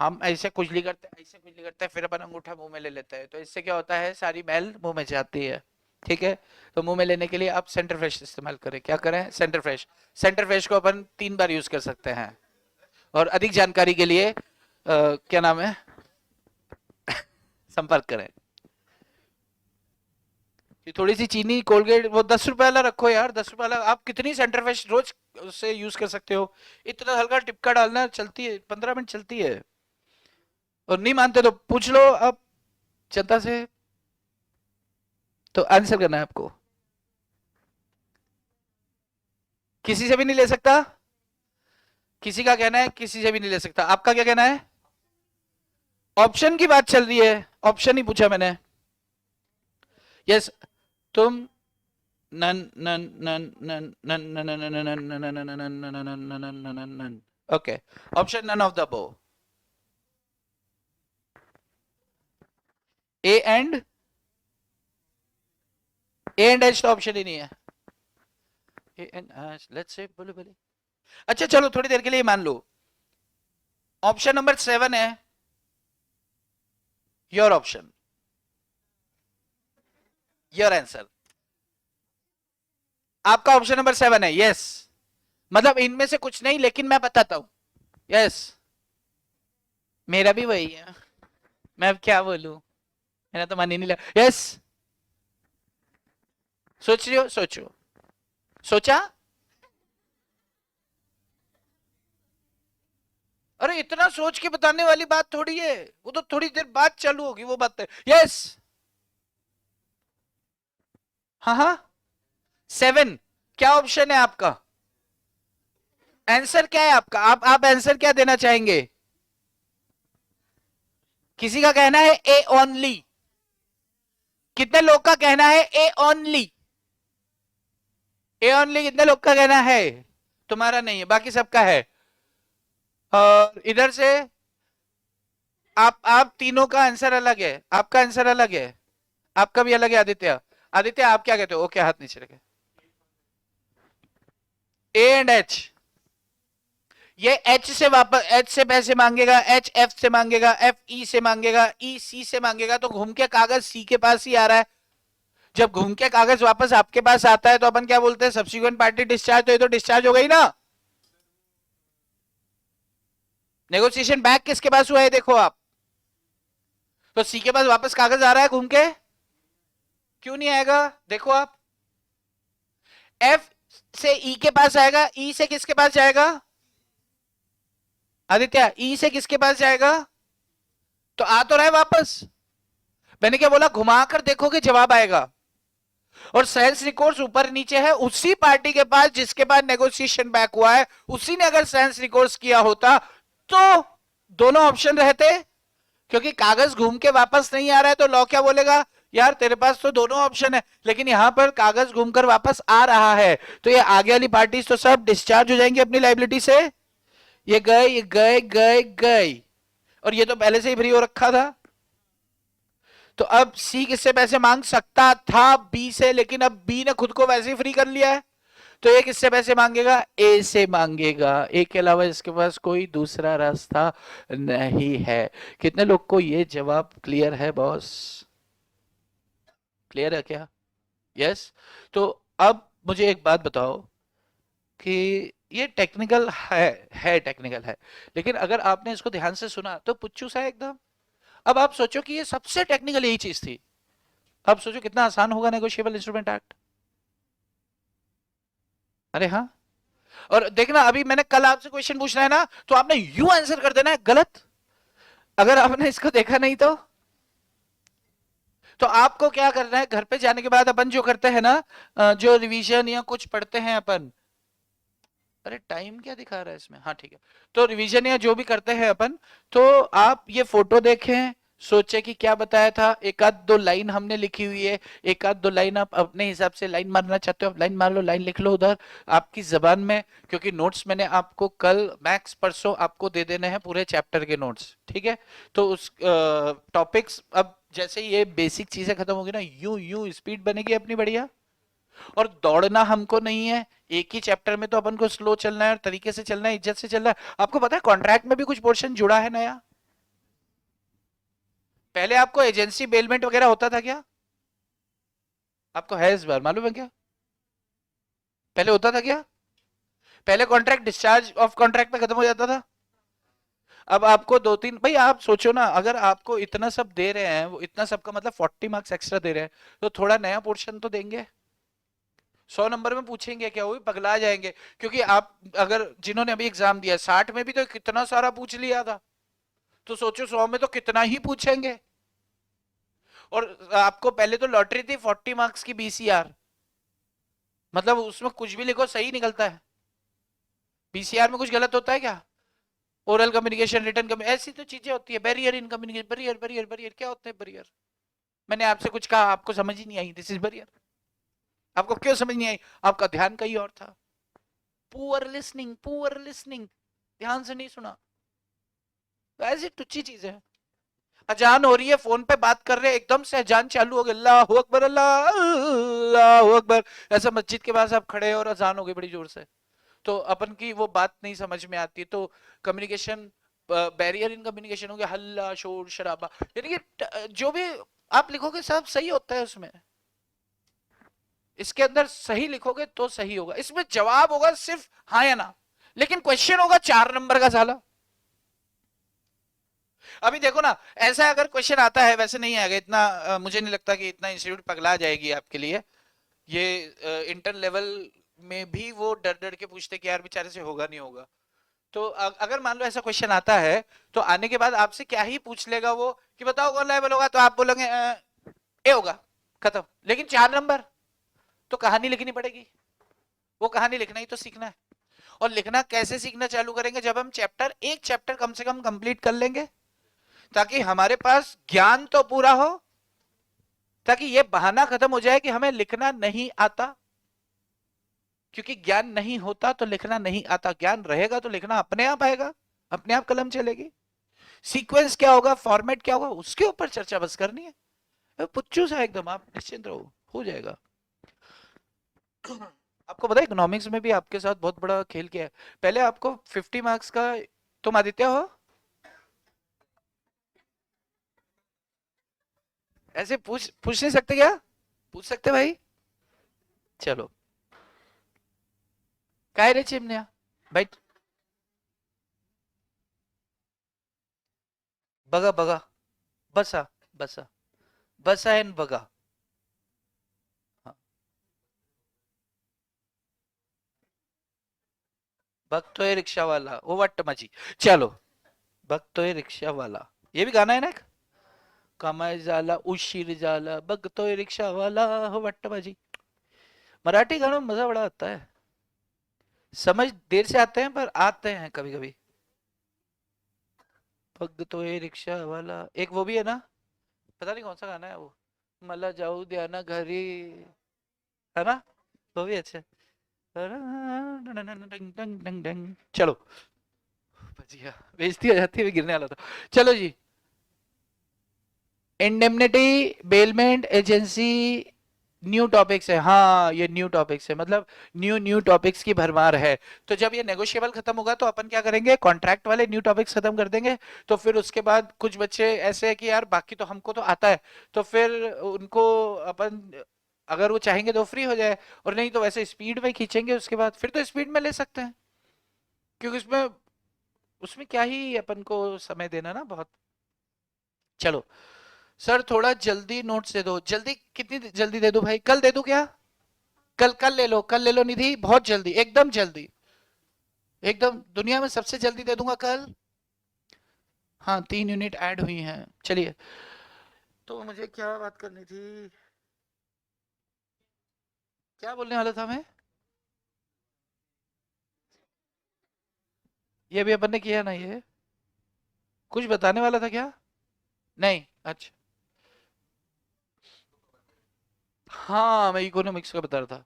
हम ऐसे खुजली करते हैं, ऐसे खुजली करते हैं, फिर अपन अंगूठा मुंह में ले लेते हैं, तो इससे क्या होता है, सारी मैल मुंह में जाती है, ठीक है। तो मुंह में लेने के लिए आप सेंटर फ्रेश इस्तेमाल करें, क्या करें, सेंटर फ्रेश। सेंटर फ्रेश को अपन 3 बार यूज कर सकते हैं। और अधिक जानकारी के लिए क्या नाम है, संपर्क करें। थोड़ी सी चीनी कोलगेट वो 10 रुपए वाला रखो यार, 10 रुपए वाला, आप कितनी सेंटर फ्रेश रोज से यूज कर सकते हो, इतना हल्का टिपका डालना, चलती है 15 मिनट चलती है। और नहीं मानते तो पूछ लो अब जनता से, तो आंसर करना है आपको, किसी से भी नहीं ले सकता, किसी का कहना है किसी से भी नहीं ले सकता, आपका क्या कहना है। ऑप्शन की बात चल रही है, ऑप्शन ही पूछा मैंने। यस, तुम none none none none none none none none none none, okay, option none of the above, A and H तो ऑप्शन ही नहीं है, ए एंड एच, लेट्स से बोलो बोले। अच्छा चलो थोड़ी देर के लिए मान लो ऑप्शन नंबर 7 है योर ऑप्शन, योर आंसर, आपका ऑप्शन नंबर 7 है, यस। मतलब इनमें से कुछ नहीं, लेकिन मैं बताता हूं, यस, मेरा भी वही है, मैं अब क्या बोलूं, मेरा तो मन ही नहीं लगा, यस। सोच रही हो, सोचो, सोचा, अरे इतना सोच के बताने वाली बात थोड़ी है, वो तो थोड़ी देर बाद चालू होगी वो बात है, यस। हाँ हाँ, 7, क्या ऑप्शन है आपका, आंसर क्या है आपका, आप आंसर क्या देना चाहेंगे। किसी का कहना है ए ओनली, कितने लोग का कहना है ए ओनली, ए ओनली कितने लोग का कहना है, तुम्हारा नहीं है, बाकी सबका है। और इधर से आप तीनों का आंसर अलग है, आपका आंसर अलग है, आपका भी अलग है आदित्य, आदित्य आप क्या कहते हो? ओके, हाथ नीचे रखे। ए एंड एच, ये एच से वापस, एच से पैसे मांगेगा, एच एफ से मांगेगा, एफ ई से मांगेगा, ई सी से मांगेगा, तो घूम के कागज सी के पास ही आ रहा है। जब घूम के कागज वापस आपके पास आता है तो अपन क्या बोलते हैं? Subsequent party discharge. तो ये तो डिस्चार्ज हो गई ना। नेगोशिएशन बैक किसके पास हुआ है देखो आप, तो सी के पास वापस कागज आ रहा है घूम के, क्यों नहीं आएगा? देखो आप, एफ से ई के पास आएगा, ई से किसके पास जाएगा आदित्य? ई से किसके पास जाएगा? तो आ तो रहा है वापस। मैंने क्या बोला? घुमाकर देखोगे जवाब आएगा। और सेल्स रिकॉर्ड्स ऊपर नीचे है उसी पार्टी के पास जिसके पास नेगोशिएशन बैक हुआ है, उसी ने अगर सेल्स रिकॉर्ड्स किया होता तो दोनों ऑप्शन रहते। क्योंकि कागज घूम के वापस नहीं आ रहा है तो लॉ क्या बोलेगा? यार तेरे पास तो दोनों ऑप्शन है, लेकिन यहां पर कागज घूमकर वापस आ रहा है, तो ये आगे वाली पार्टीज तो सब डिस्चार्ज हो जाएंगे अपनी लाइबिलिटी से। ये गए, ये गए, गए, गए, और ये तो पहले से ही फ्री हो रखा था। तो अब सी किससे पैसे मांग सकता था? बी से, लेकिन अब बी ने खुद को वैसे ही फ्री कर लिया है, तो ये किससे पैसे मांगेगा? ए से मांगेगा। ए के अलावा इसके पास कोई दूसरा रास्ता नहीं है। कितने लोग को ये जवाब क्लियर है बॉस? क्लियर है क्या? यस। तो अब मुझे एक बात बताओ कि ये टेक्निकल है टेक्निकल है, लेकिन अगर आपने इसको ध्यान से सुना तो पुच्चू सा है एकदम। अब आप सोचो कि ये सबसे टेक्निकल यही चीज थी, अब सोचो कितना आसान होगा नेगोशिएबल इंस्ट्रूमेंट एक्ट। अरे हाँ, और देखना अभी मैंने कल आपसे क्वेश्चन पूछना है ना, तो आपने यू आंसर कर देना है गलत, अगर आपने इसको देखा नहीं तो आपको क्या करना है? घर पे जाने के बाद अपन जो करते हैं ना, जो रिवीजन या कुछ पढ़ते हैं अपन, अरे टाइम क्या दिखा रहा है इसमें? हाँ ठीक है। तो रिवीजन या जो भी करते हैं अपन, तो आप ये फोटो देखें, सोचे कि क्या बताया था, एक आध दो लाइन हमने लिखी हुई है, एक आध दो लाइन आप अपने हिसाब से लाइन मारना चाहते हो आप लाइन मार लो, लाइन लिख लो उधर आपकी जबान में, क्योंकि नोट्स मैंने आपको कल मैक्स परसों आपको दे देने हैं पूरे चैप्टर के नोट्स, ठीक है? तो उस टॉपिक्स अब जैसे ये बेसिक चीजें खत्म होगी ना, यूं यूं स्पीड बनेगी अपनी बढ़िया। और दौड़ना हमको नहीं है, एक ही चैप्टर में तो अपन को स्लो चलना है और तरीके से चलना है, इज्जत से चलना है। आपको पता है कॉन्ट्रैक्ट में भी कुछ पोर्शन जुड़ा है नया। पहले आपको एजेंसी बेलमेंट वगैरह होता था क्या? आपको है इस बार मालूम है क्या? पहले होता था क्या? पहले कॉन्ट्रैक्ट डिस्चार्ज ऑफ कॉन्ट्रैक्ट में खत्म हो जाता था। अब आपको दो तीन, भाई आप सोचो ना, अगर आपको इतना सब दे रहे हैं, वो इतना सब का मतलब 40 मार्क्स एक्स्ट्रा दे रहे हैं, तो थोड़ा नया पोर्शन तो देंगे। 100 नंबर में पूछेंगे क्या? वो भी पगला जाएंगे, क्योंकि आप अगर जिन्होंने अभी एग्जाम दिया 60 में भी तो कितना सारा पूछ लिया था, तो सोचो 100 में तो कितना ही पूछेंगे। और आपको पहले तो लॉटरी थी 40 मार्क्स की बीसीआर, मतलब उसमें कुछ भी लिखो सही निकलता है। बीसीआर में कुछ गलत होता है क्या? ओरल कम्युनिकेशन, रिटन कम्युनिकेशन, ऐसी तो चीजें होती है। Barrier in communication, barrier barrier barrier क्या होता है बैरियर? मैंने आपसे कुछ कहा, आपको समझ ही नहीं आई, दिस इज बैरियर। आपको क्यों समझ नहीं आई? आपका ध्यान कहीं और था। पुअर लिसनिंग, पुअर लिसनिंग, ध्यान से नहीं सुना। तो ऐसी टुच्ची चीज है। अजान हो रही है, फोन पे बात कर रहे हैं, एकदम से अजान चालू हो गई, अल्लाह अकबर, अल्लाह अकबर, ऐसा मस्जिद के पास आप खड़े हैं और अजान हो गई बड़ी जोर से, तो अपन की वो बात नहीं समझ में आती। तो कम्युनिकेशन बैरियर इन कम्युनिकेशन हो गया, हल्ला शोर शराबा, यानी कि जो भी आप लिखोगे सब सही होता है उसमें, इसके अंदर सही लिखोगे तो सही होगा। इसमें जवाब होगा सिर्फ हाँ या ना, लेकिन क्वेश्चन होगा 4 नंबर का साला। अभी देखो ना, ऐसा अगर क्वेश्चन आता है, वैसे नहीं आएगा इतना, मुझे नहीं लगता कि इतना इंस्टीट्यूट पगला जाएगी आपके लिए। ये इंटर लेवल में भी वो डर डर के पूछते कि यार बेचारे से होगा नहीं होगा। तो अगर मान लो ऐसा क्वेश्चन आता है, तो आने के बाद आपसे क्या ही पूछ लेगा वो कि बताओ कौन लेवल होगा, तो आप बोलोगे ए होगा, खत्म। लेकिन 4 नंबर तो कहानी लिखनी पड़ेगी, वो कहानी लिखना ही तो सीखना है। और लिखना कैसे सीखना चालू करेंगे? जब हम एक चैप्टर कम से कम कंप्लीट कर लेंगे, ताकि हमारे पास ज्ञान तो पूरा हो, ताकि ये बहाना खत्म हो जाए कि हमें लिखना नहीं आता। क्योंकि ज्ञान नहीं होता तो लिखना नहीं आता, ज्ञान रहेगा तो लिखना अपने आप आएगा, अपने आप कलम चलेगी। सीक्वेंस क्या होगा, फॉर्मेट क्या होगा, उसके ऊपर चर्चा बस करनी है। पुच्चू सा एकदम, आप निश्चिंत रहो, हो जाएगा। आपको पता है इकोनॉमिक्स में भी आपके साथ बहुत बड़ा खेल किया है। पहले आपको 50 मार्क्स का, तुम आदित्य हो, ऐसे पूछ पूछ नहीं सकते क्या? पूछ सकते भाई। चलो, काय रे चिमनिया भाई। बगा बगा, बसा, बसा, बसा एंड बगा। हाँ, बघतोय रिक्शा वाला वो वाट माझी। चलो, बघतोय रिक्शा वाला, ये भी गाना है ना एक? कमाई झाला उशीर झाला बघतोय रिक्शा वाला हो वाट माझी। मराठी गानों में मजा बड़ा आता है। समझ देर से आते हैं पर आते हैं कभी कभी। बघतोय रिक्शा वाला, एक वो भी है ना, पता नहीं कौन सा गाना है वो, मला जाऊ द्या ना घरी, है ना? वो भी अच्छा है। चलो, भजिया बेइज्जती हो जाती है, गिरने वाला था। चलो जी, indemnity, bailment agency, new topics है। हाँ, ये न्यू टॉपिक्स है, मतलब न्यू न्यू टॉपिक्स की भरमार है। तो जब ये नेगोशिएबल खत्म होगा तो अपन क्या करेंगे, कॉन्ट्रैक्ट वाले न्यू टॉपिक्स खत्म कर देंगे। तो फिर उसके बाद कुछ बच्चे ऐसे है कि यार बाकी तो हमको तो आता है, तो फिर उनको अपन, अगर वो चाहेंगे तो फ्री हो जाए, और नहीं तो वैसे स्पीड में खींचेंगे उसके बाद, फिर तो स्पीड में ले सकते हैं। क्योंकि उसमें उसमें क्या ही अपन को समय देना ना बहुत। चलो सर, थोड़ा जल्दी नोट्स दे दो। जल्दी कितनी जल्दी दे दो भाई? कल दे दो क्या? कल, कल ले लो, कल ले लो निधि, बहुत जल्दी, एकदम जल्दी, एकदम दुनिया में सबसे जल्दी दे दूंगा कल। हाँ, 3 यूनिट ऐड हुई हैं। चलिए, तो मुझे क्या बात करनी थी, क्या बोलने वाला था मैं? ये भी अपन ने किया ना ये? कुछ बताने वाला था क्या? नहीं, अच्छा। हाँ, मैं इकोनॉमिक्स का बता रहा था,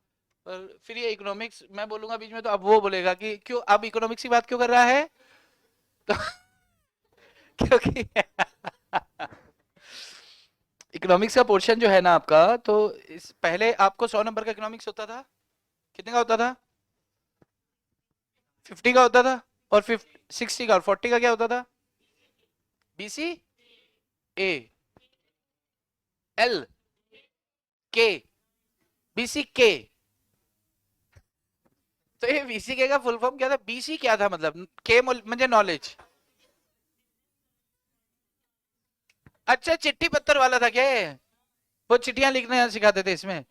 पर फिर ये इकोनॉमिक्स मैं बोलूंगा बीच में तो अब वो बोलेगा कि क्यों अब इकोनॉमिक्स की बात क्यों कर रहा है? तो क्योंकि इकोनॉमिक्स का पोर्शन जो है ना आपका, तो इस पहले आपको 100 नंबर का इकोनॉमिक्स होता था। कितने का होता था? 50 का होता था। और 60 का और 40 का क्या होता था? बीसी, ए, एल, के, बीसी के। तो ये बीसी के का फुल फॉर्म क्या था? बीसी क्या था मतलब? के म्हणजे नॉलेज। अच्छा, चिट्ठी पत्थर वाला था क्या ये? वो चिट्ठियां लिखना सिखाते थे इसमें?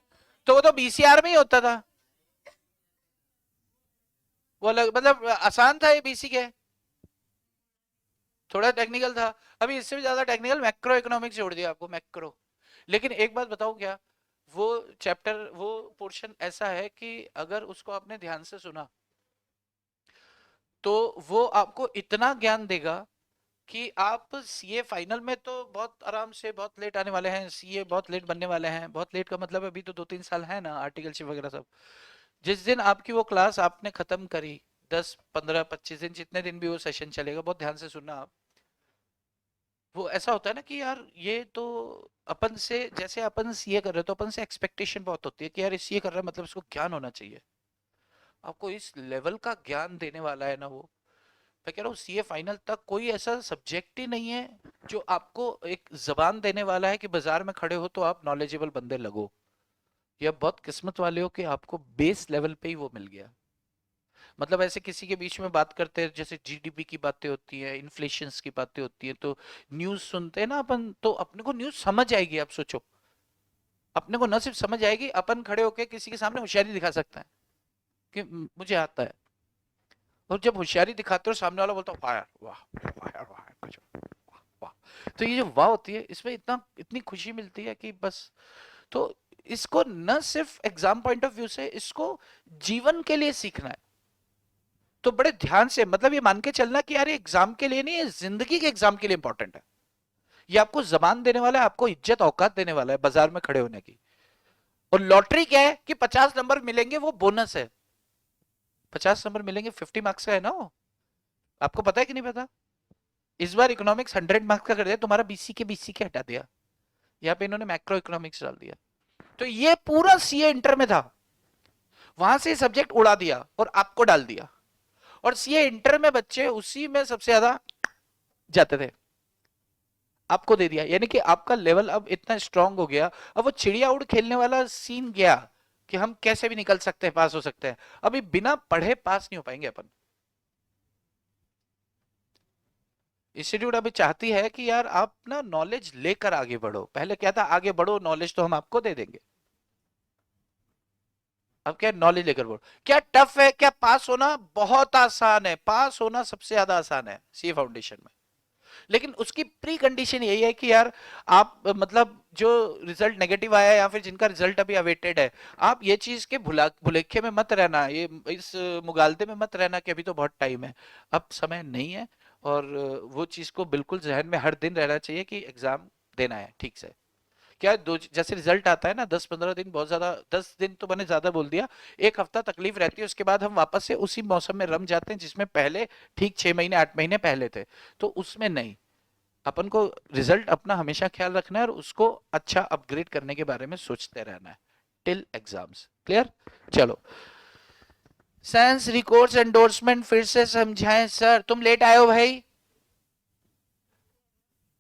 तो वो तो बीसीआर में ही होता था। वो अलग, मतलब आसान था ये बीसी के? थोड़ा टेक्निकल था। अभी इससे भी ज्यादा टेक्निकल मैक्रो इकोनॉमिक्स जोड़ दिया आपको, मैक्रो। लेकिन एक बात बताऊं क्या, वो चैप्टर, वो पोर्शन ऐसा है कि अगर उसको आपने ध्यान से सुना तो वो आपको इतना ज्ञान देगा कि आप सीए फाइनल में तो बहुत आराम से, बहुत लेट आने वाले हैं, सीए बहुत लेट बनने वाले हैं। बहुत लेट का मतलब अभी तो 2-3 साल है ना, आर्टिकलशिप वगैरह सब। जिस दिन आपकी वो क्लास आपने खत्म करी, 10, 15, 25 दिन, जितने दिन भी वो सेशन चलेगा, बहुत ध्यान से सुनना आप। वो ऐसा होता है ना कि यार ये तो अपन से, जैसे अपन सीए कर रहे हो तो अपन से एक्सपेक्टेशन बहुत होती है कि यार सीए कर रहा है मतलब इसको ज्ञान होना चाहिए। आपको इस लेवल का ज्ञान देने वाला है ना वो। मैं कह रहा हूँ सीए फाइनल तक कोई ऐसा सब्जेक्ट ही नहीं है जो आपको एक जबान देने वाला है कि बाजार में खड़े हो तो आप नॉलेजेबल बंदे लगो। या बहुत किस्मत वाले हो कि आपको बेस लेवल पे ही वो मिल गया। मतलब ऐसे किसी के बीच में बात करते हैं, जैसे जीडीपी की बातें होती हैं, इन्फ्लेशंस की बातें होती हैं, तो न्यूज सुनते हैं ना अपन, तो अपने को न्यूज समझ आएगी। आप सोचो, अपने को न सिर्फ समझ आएगी, अपन खड़े होके किसी के सामने होशियारी दिखा सकते हैं कि मुझे आता है। और जब होशियारी दिखाते हो सामने वाला बोलता है वाह यार, वाह वाह यार, वाह यार, वाह वाह, तो ये जो वाह होती है इसमें इतना, इतनी खुशी मिलती है कि बस। तो इसको न सिर्फ एग्जाम पॉइंट ऑफ व्यू से, इसको जीवन के लिए सीखना है। तो बड़े ध्यान से, मतलब ये मान के चलना कि यार ये एग्जाम के लिए नहीं, ये जिंदगी के एग्जाम के लिए इंपॉर्टेंट है। ये आपको जबान देने वाला है, आपको इज्जत औकात देने वाला है बाजार में खड़े होने की। और लॉटरी क्या है कि 50 नंबर मिलेंगे, वो बोनस है। 50 नंबर मिलेंगे, 50 मार्क्स का है ना वो। आपको पता है कि नहीं पता? इस बार इकोनॉमिक्स 100 मार्क्स का कर दिया, तुम्हारा बीसी के हटा दिया। यहाँ पे इन्होंने मैक्रो इकोनॉमिक्स डाल दिया। तो ये पूरा सीए इंटर में था, वहां से सब्जेक्ट उड़ा दिया और आपको डाल दिया, और सीए इंटर में बच्चे उसी में सबसे ज्यादा जाते थे, आपको दे दिया, यानी कि आपका लेवल अब इतना स्ट्रांग हो गया। अब वो चिड़िया उड़ खेलने वाला सीन गया कि हम कैसे भी निकल सकते हैं, पास हो सकते हैं। अभी बिना पढ़े पास नहीं हो पाएंगे अपन। इंस्टीट्यूट अभी चाहती है कि यार आप ना नॉलेज लेकर आगे बढ़ो, पहले क्या था, आगे बढ़ो, नॉलेज तो हम आपको दे देंगे। अब क्या, नॉलेज लेकर बढ़ो। क्या टफ है क्या पास होना? बहुत आसान है, पास होना सबसे ज्यादा आसान है सी फाउंडेशन में। लेकिन उसकी प्री कंडीशन यही है कि यार आप मतलब जो रिजल्ट नेगेटिव आया है या फिर जिनका रिजल्ट अभी अवेटेड है, आप ये चीज के भुलेखे में मत रहना, ये इस मुगालते में मत रहना कि अभी तो बहुत टाइम है, अब समय नहीं है। और वो चीज को बिल्कुल जहन में हर दिन रहना चाहिए कि एग्जाम देना है ठीक से। क्या दो जैसे रिजल्ट आता है ना, 10-15 दिन बहुत ज्यादा, 10 दिन तो मैंने ज्यादा बोल दिया, एक हफ्ता तकलीफ रहती है, उसके बाद हम वापस से उसी मौसम में रम जाते हैं जिसमें पहले ठीक 6 महीने 8 महीने पहले थे। तो उसमें नहीं, अपन को रिजल्ट अपना हमेशा ख्याल रखना है और उसको अच्छा अपग्रेड करने के बारे में सोचते रहना है टिल एग्जाम्स। क्लियर? चलो, साइंस रिकॉर्ड्स एंडोर्समेंट फिर से समझाएं सर, तुम लेट आए हो भाई।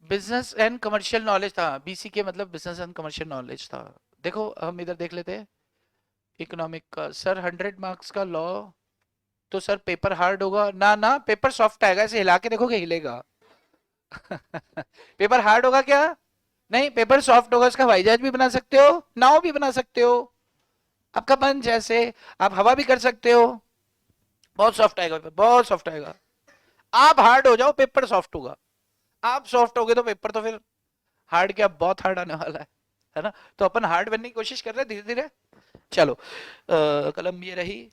बिजनेस एंड कमर्शियल नॉलेज था, बीसी के मतलब बिजनेस एंड कमर्शियल नॉलेज था। देखो हम इधर देख लेते हैं, इकोनॉमिक का सर 100 मार्क्स का लॉ, तो सर पेपर हार्ड होगा ना? ना, पेपर सॉफ्ट आएगा, ऐसे हिला के देखोगे हिलेगा। पेपर हार्ड होगा क्या? नहीं, पेपर सॉफ्ट होगा, उसका हवाई जहाज भी बना सकते हो, नाव भी बना सकते हो, आपका मन जैसे, आप हवा भी कर सकते हो। बहुत सॉफ्ट आएगा पेपर, बहुत सॉफ्ट आएगा। आप हार्ड हो जाओ, पेपर सॉफ्ट होगा। आप सॉफ्ट हो गए तो पेपर तो फिर हार्ड क्या, बहुत हार्ड आने वाला है ना? तो अपन हार्ड बनने की कोशिश कर रहे हैं धीरे धीरे। चलो, कलम ये रही,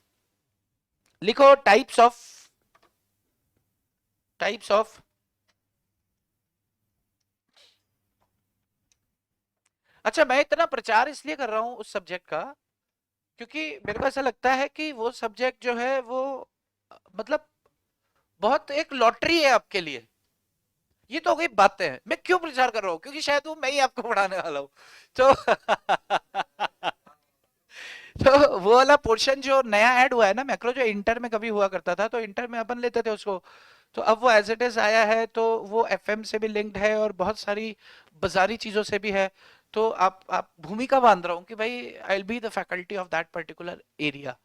लिखो टाइप्स ऑफ। अच्छा, मैं इतना प्रचार इसलिए कर रहा हूं उस सब्जेक्ट का, क्योंकि मेरे को ऐसा लगता है कि वो सब्जेक्ट जो है वो मतलब बहुत एक लॉटरी है आपके लिए। ये तो हो गई बातें, मैं क्यों प्रचार कर रहा हूँ, क्योंकि शायद वो मैं ही आपको पढ़ाने वाला हूँ। तो तो वो वाला पोर्शन जो नया ऐड हुआ है ना, मैक्रो, जो इंटर में कभी हुआ करता था, तो इंटर में अपन लेते थे उसको, तो अब वो एज इट इज आया है, तो वो एफएम से भी लिंक्ड है और बहुत सारी बाजारी चीजों से भी है। तो आप भूमिका बांध रहा हूँ कि भाई I will be the faculty of that particular area.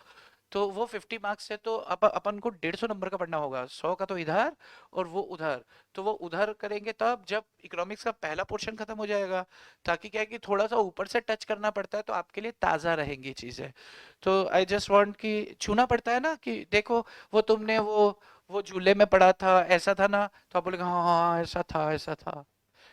तो वो 50 मार्क्स है, तो अपन को 150 नंबर का पढ़ना होगा, 100 का तो इधर और वो उधर। तो वो उधर करेंगे तब जब इकोनॉमिक्स का पहला पोर्शन खत्म हो जाएगा, ताकि क्या है कि थोड़ा सा ऊपर से टच करना पड़ता है, तो आपके लिए ताज़ा रहेंगी चीज़ें। तो आई जस्ट वांट कि छूना पड़ता है ना, कि देखो वो तुमने वो झूले में पढ़ा था ऐसा था ना, तो आप बोलेगे हाँ हाँ ऐसा था ऐसा था,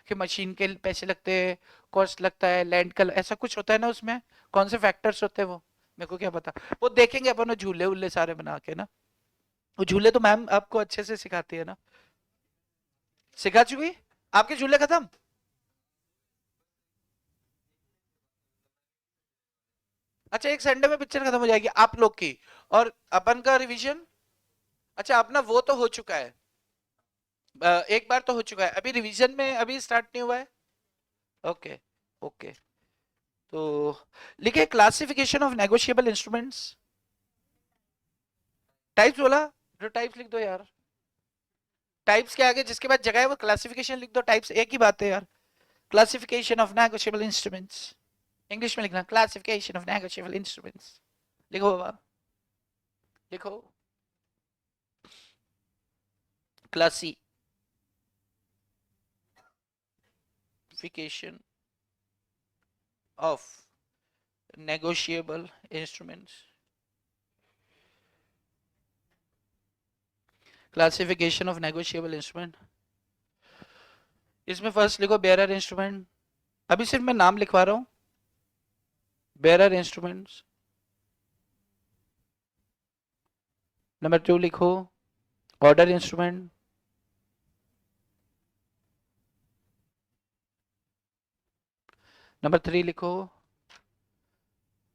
कि मशीन के पैसे लगते हैं, कॉस्ट लगता है, लैंड का ऐसा कुछ होता है ना उसमें, कौन से फैक्टर्स होते हैं वो, मेरे को क्या पता। वो देखेंगे अपन, वो झूले उल्ले सारे बना के ना, वो झूले तो मैम आपको अच्छे से सिखाती है ना? सिखा चुकी? आपके झूले खत्म? अच्छा, एक संडे में पिक्चर खत्म हो जाएगी आप लोग की, और अपन का रिवीजन? अच्छा, अपना वो तो हो चुका है, एक बार तो हो चुका है, अभी रिवीजन में अभी स्टार्ट नहीं हुआ है। Okay, okay. तो लिखे classification of negotiable instruments. Types बोला, जो टाइप्स लिख दो यार, टाइप्स के आगे जिसके बाद जगह है वो क्लासिफिकेशन लिख दो, टाइप्स एक ही बात है यार। Classification of negotiable instruments, English में लिखना, क्लासिफिकेशन ऑफ नेगोशिएबल इंस्ट्रूमेंट्स। लिखो बाबा, लिखो, classification of negotiable instruments, classification of negotiable instrument. इसमें फर्स्ट लिखो बेयरर इंस्ट्रूमेंट, अभी सिर्फ मैं नाम लिखवा रहा हूं, बेयरर इंस्ट्रूमेंट्स। नंबर 2 लिखो ऑर्डर इंस्ट्रूमेंट। नंबर 3 लिखो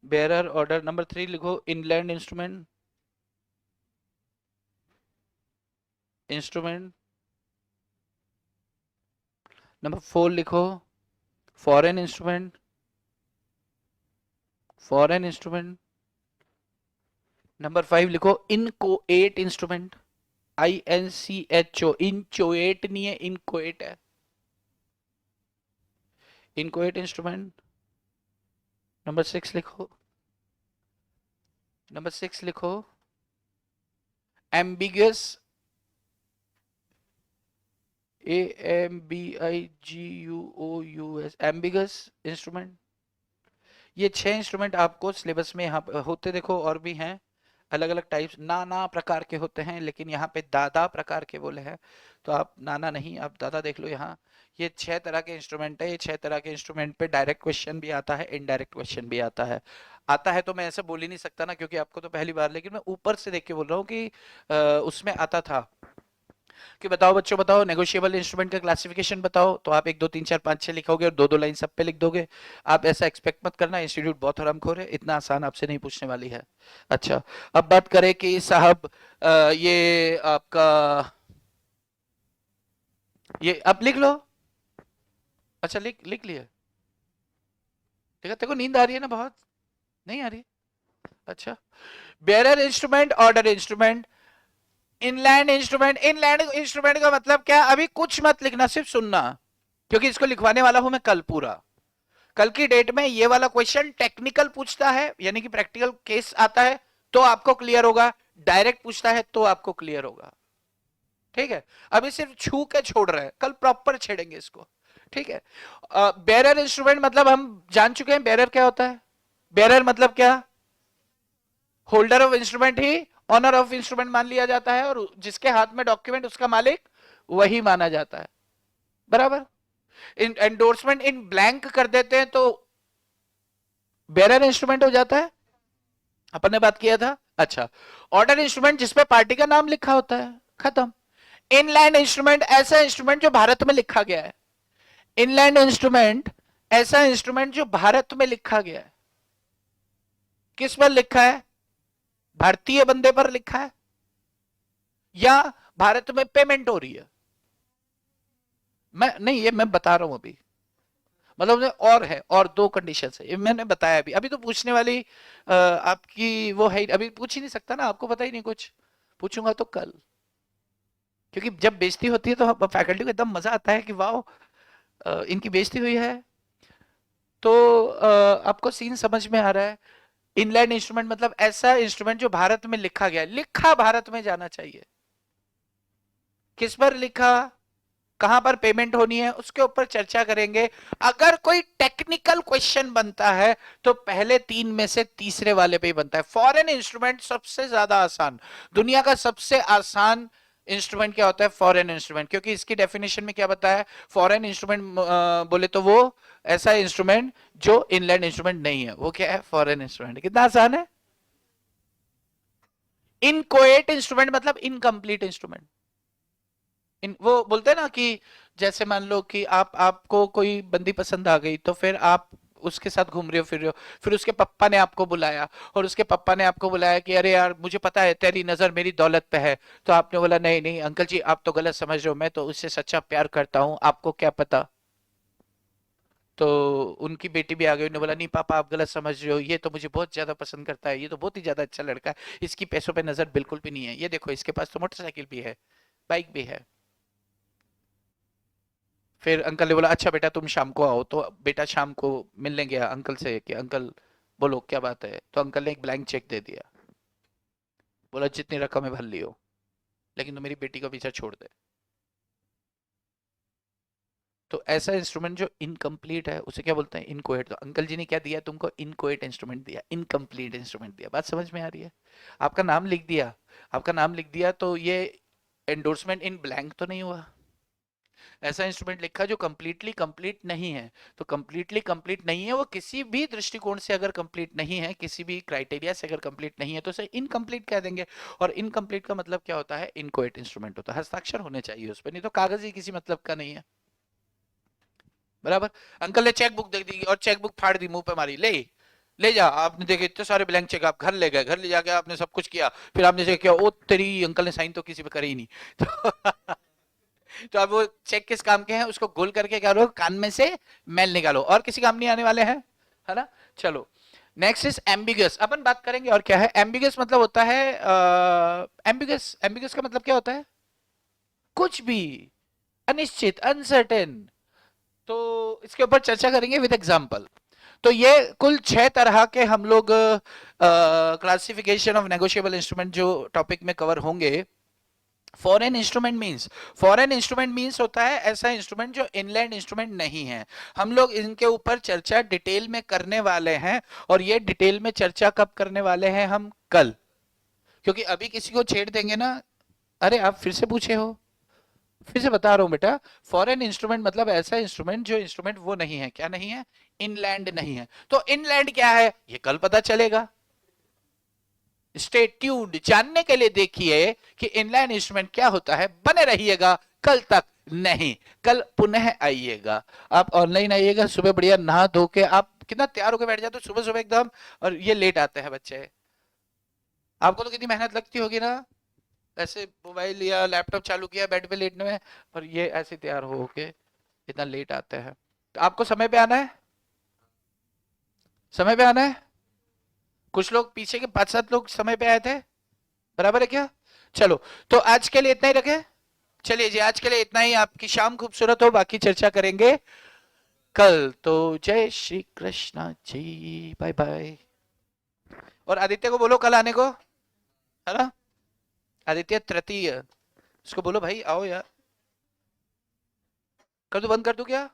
बेयरर ऑर्डर। नंबर 3 लिखो इनलैंड इंस्ट्रूमेंट, इंस्ट्रूमेंट। नंबर 4 लिखो foreign instrument. Foreign instrument. Number 5 लिखो इनकोएट इंस्ट्रूमेंट, INCHO, इंचोएट नहीं है, इनकोएट है, इनकोएट इंस्ट्रूमेंट। नंबर 6 लिखो, नंबर 6 लिखो एम्बिगस, AMBIGUOUS, एम्बिगस इंस्ट्रूमेंट। ये 6 इंस्ट्रूमेंट आपको सिलेबस में यहाँ होते देखो, और भी हैं अलग अलग टाइप्स, नाना प्रकार के होते हैं, लेकिन यहाँ पे दादा प्रकार के बोले हैं, तो आप नाना नहीं, आप दादा देख लो यहाँ। ये 6 तरह के इंस्ट्रूमेंट है। ये 6 तरह के इंस्ट्रूमेंट पे डायरेक्ट क्वेश्चन भी आता है, इनडायरेक्ट क्वेश्चन भी आता है। आता है तो मैं ऐसे बोल ही नहीं सकता ना, क्योंकि आपको तो पहली बार, लेकिन मैं ऊपर से देख के बोल रहा हूँ कि उसमें आता था कि बताओ बच्चों, बताओ नेगोशिएबल इंस्ट्रूमेंट का क्लासिफिकेशन बताओ, तो आप 1 2 3 4 5 6 लिखोगे और 2 2 लाइन सब पे लिख दोगे। आप ऐसा एक्सपेक्ट मत करना, इंस्टीट्यूट बहुत हरामखोर है, इतना आसान आपसे नहीं पूछने वाली है। अच्छा, अब बात करें कि साहब ये आपका, ये आप लिख लो। अच्छा, लिख लिख लिया। ठीक है, तेरे को नींद आ रही है ना बहुत? नहीं आ रही? अच्छा, bearer instrument, order instrument, inland instrument. Inland instrument का मतलब क्या, अभी कुछ मत लिखना, सिर्फ सुनना, क्योंकि इसको लिखवाने वाला हूं मैं कल पूरा। कल की डेट में ये वाला क्वेश्चन टेक्निकल पूछता है, यानी कि प्रैक्टिकल केस आता है तो आपको क्लियर होगा, डायरेक्ट पूछता है तो आपको क्लियर होगा। ठीक है, अभी सिर्फ छू के छोड़ रहे हैं, कल प्रॉपर छेड़ेंगे इसको। ठीक है, बेरर इंस्ट्रूमेंट मतलब हम जान चुके हैं बेरर क्या होता है। बेरर मतलब क्या, होल्डर ऑफ इंस्ट्रूमेंट ही ऑनर ऑफ इंस्ट्रूमेंट मान लिया जाता है, और जिसके हाथ में डॉक्यूमेंट उसका मालिक वही माना जाता है। बराबर। एंडोर्समेंट इन ब्लैंक कर देते हैं तो बेरर इंस्ट्रूमेंट हो जाता है, अपन ने बात किया था। अच्छा, ऑर्डर इंस्ट्रूमेंट जिसपे पार्टी का नाम लिखा होता है, खत्म। इनलैंड इंस्ट्रूमेंट ऐसा इंस्ट्रूमेंट जो भारत में लिखा गया है। इनलैंड इंस्ट्रूमेंट ऐसा इंस्ट्रूमेंट जो भारत में लिखा गया है। किस पर लिखा है, भारतीय बंदे पर लिखा है, या भारत में पेमेंट हो रही है। मैं नहीं, ये मैं बता रहा हूं अभी, मतलब और है, और 2 कंडीशन है, ये मैंने बताया अभी। अभी तो पूछने वाली आपकी वो है, अभी पूछ ही नहीं सकता ना, आपको पता ही नहीं कुछ, पूछूंगा तो कल। क्योंकि जब बेइज्जती होती है तो फैकल्टी को एकदम मजा आता है कि वाह इनकी बेइज्जती हुई है। तो आपको सीन समझ में आ रहा है। इनलैंड इंस्ट्रूमेंट मतलब ऐसा इंस्ट्रूमेंट जो भारत में लिखा गया, लिखा भारत में जाना चाहिए। किस पर लिखा, कहां पर पेमेंट होनी है, उसके ऊपर चर्चा करेंगे। अगर कोई टेक्निकल क्वेश्चन बनता है तो पहले 3 में से तीसरे वाले पे ही बनता है। फॉरेन इंस्ट्रूमेंट सबसे ज्यादा आसान, दुनिया का सबसे आसान इंस्ट्रूमेंट क्या होता है, फॉरेन इंस्ट्रूमेंट, क्योंकि इसकी डेफिनेशन में क्या बताया है, फॉरेन इंस्ट्रूमेंट बोले तो वो ऐसा इंस्ट्रूमेंट जो इनलैंड इंस्ट्रूमेंट नहीं है, वो क्या है, फॉरेन इंस्ट्रूमेंट। कितना आसान है। इनकोएट इंस्ट्रूमेंट मतलब इनकम्प्लीट इंस्ट्रूमेंट। वो बोलते हैं ना कि जैसे मान लो कि आपको कोई बंदी पसंद आ गई, तो फिर आप उसके साथ घूम रहे हो फिर रहे हो, फिर उसके पप्पा ने आपको बुलाया, और उसके पप्पा ने आपको बुलाया कि अरे यार मुझे पता है तेरी नजर मेरी दौलत पे है, तो आपने बोला नहीं नहीं अंकल जी आप तो गलत समझ रहे हो, मैं तो उससे सच्चा प्यार करता हूँ, आपको क्या पता। तो उनकी बेटी भी आ गई, उन्होंने बोला नहीं पापा आप गलत समझ रहे हो, ये तो मुझे बहुत ज्यादा पसंद करता है, ये तो बहुत ही ज्यादा अच्छा लड़का है, इसकी पैसों पे नजर बिल्कुल भी नहीं है, ये देखो इसके पास तो मोटरसाइकिल भी है, बाइक भी है। फिर अंकल ने बोला अच्छा बेटा तुम शाम को आओ, तो बेटा शाम को मिलने गया अंकल से कि अंकल बोलो क्या बात है, तो अंकल ने एक ब्लैंक चेक दे दिया, बोला जितनी रकम है भर लियो, लेकिन तुम मेरी बेटी का पीछा छोड़ दे। तो ऐसा इंस्ट्रूमेंट जो इनकम्प्लीट है उसे क्या बोलते हैं, इनकोएट। तो अंकल जी ने क्या दिया तुमको, इनकोएट इंस्ट्रूमेंट दिया, इनकम्प्लीट इंस्ट्रूमेंट दिया। बात समझ में आ रही है। आपका नाम लिख दिया, आपका नाम लिख दिया तो ये एंडोर्समेंट इन ब्लैंक तो नहीं हुआ। ऐसा इंस्ट्रूमेंट लिखा जो कंप्लीटली कंप्लीट नहीं है, तो कंप्लीटली कंप्लीट नहीं है वो किसी भी दृष्टिकोण से, अगर कंप्लीट नहीं है किसी भी क्राइटेरिया से, अगर कंप्लीट नहीं है तो उसे इनकम्प्लीट कह देंगे। और इनकम्प्लीट का मतलब क्या होता है, इनकोएट इंस्ट्रूमेंट होता है, हस्ताक्षर होने चाहिए उस पर, नहीं तो कागज ही किसी मतलब का नहीं है। बराबर। अंकल ने चेक बुक दे दी और चेक बुक फाड़ दी, मुंह पे मारी, ले ले जा, आपने देखे इतने सारे ब्लैंक चेक, आप घर ले गए, घर ले जाके आपने सब कुछ किया, फिर आपने चेक किया, ओ तेरी अंकल ने साइन तो किसी पे करे ही नहीं। तो तो अब वो चेक किस काम के हैं, उसको गोल करके क्या करो, कान में से मैल निकालो, और किसी काम नहीं आने वाले हैं, है ना। चलो, नेक्स्ट इज एम्बिगस, अपन बात करेंगे और क्या है एम्बिगस मतलब होता है एम्बिगस, एम्बिगस का मतलब क्या होता है? कुछ भी, अनिश्चित, अनसर्टेन। तो इसके ऊपर चर्चा करेंगे विद एग्जांपल। तो ये कुल 6 तरह के हम लोग क्लासिफिकेशन ऑफ नेगोशिएबल इंस्ट्रूमेंट जो टॉपिक में कवर होंगे। फॉरेन इंस्ट्रूमेंट मींस होता है ऐसा इंस्ट्रूमेंट जो इनलैंड इंस्ट्रूमेंट नहीं है। हम लोग इनके ऊपर चर्चा डिटेल में करने वाले हैं, और ये डिटेल में चर्चा कब करने वाले हैं? हम कल। क्योंकि अभी किसी को छेड़ देंगे ना, अरे आप फिर से पूछे हो, फिर से बता रहा हूं बेटा। फॉरेन इंस्ट्रूमेंट मतलब ऐसा इंस्ट्रूमेंट जो इंस्ट्रूमेंट वो नहीं है, क्या नहीं है? इनलैंड नहीं है। तो इनलैंड क्या है ये कल पता चलेगा। स्टे ट्यून्ड, जानने के लिए देखिए कि इनलाइन इंस्ट्रूमेंट क्या होता है। बने रहिएगा, कल तक नहीं, कल पुनः आइएगा। आप ऑनलाइन आइएगा, सुबह बढ़िया नहा धो के आप कितना तैयार होकर बैठ जाते हो सुबह सुबह एकदम, और ये लेट आते हैं बच्चे। आपको तो कितनी मेहनत लगती होगी ना, ऐसे मोबाइल या लैपटॉप चालू किया बेड पे लेटने में, और ये ऐसे तैयार हो के इतना लेट आते हैं। तो आपको समय पे आना है, समय पे आना है। कुछ लोग पीछे के 5-7 लोग समय पे आए थे, बराबर है क्या? चलो, तो आज के लिए इतना ही रखे। चलिए जी, आज के लिए इतना ही। आपकी शाम खूबसूरत हो, बाकी चर्चा करेंगे कल। तो जय श्री कृष्णा जी, बाय बाय। और आदित्य को बोलो कल आने को, है ना? आदित्य तृतीय, उसको बोलो भाई आओ यार। कर दो, बंद कर दो क्या?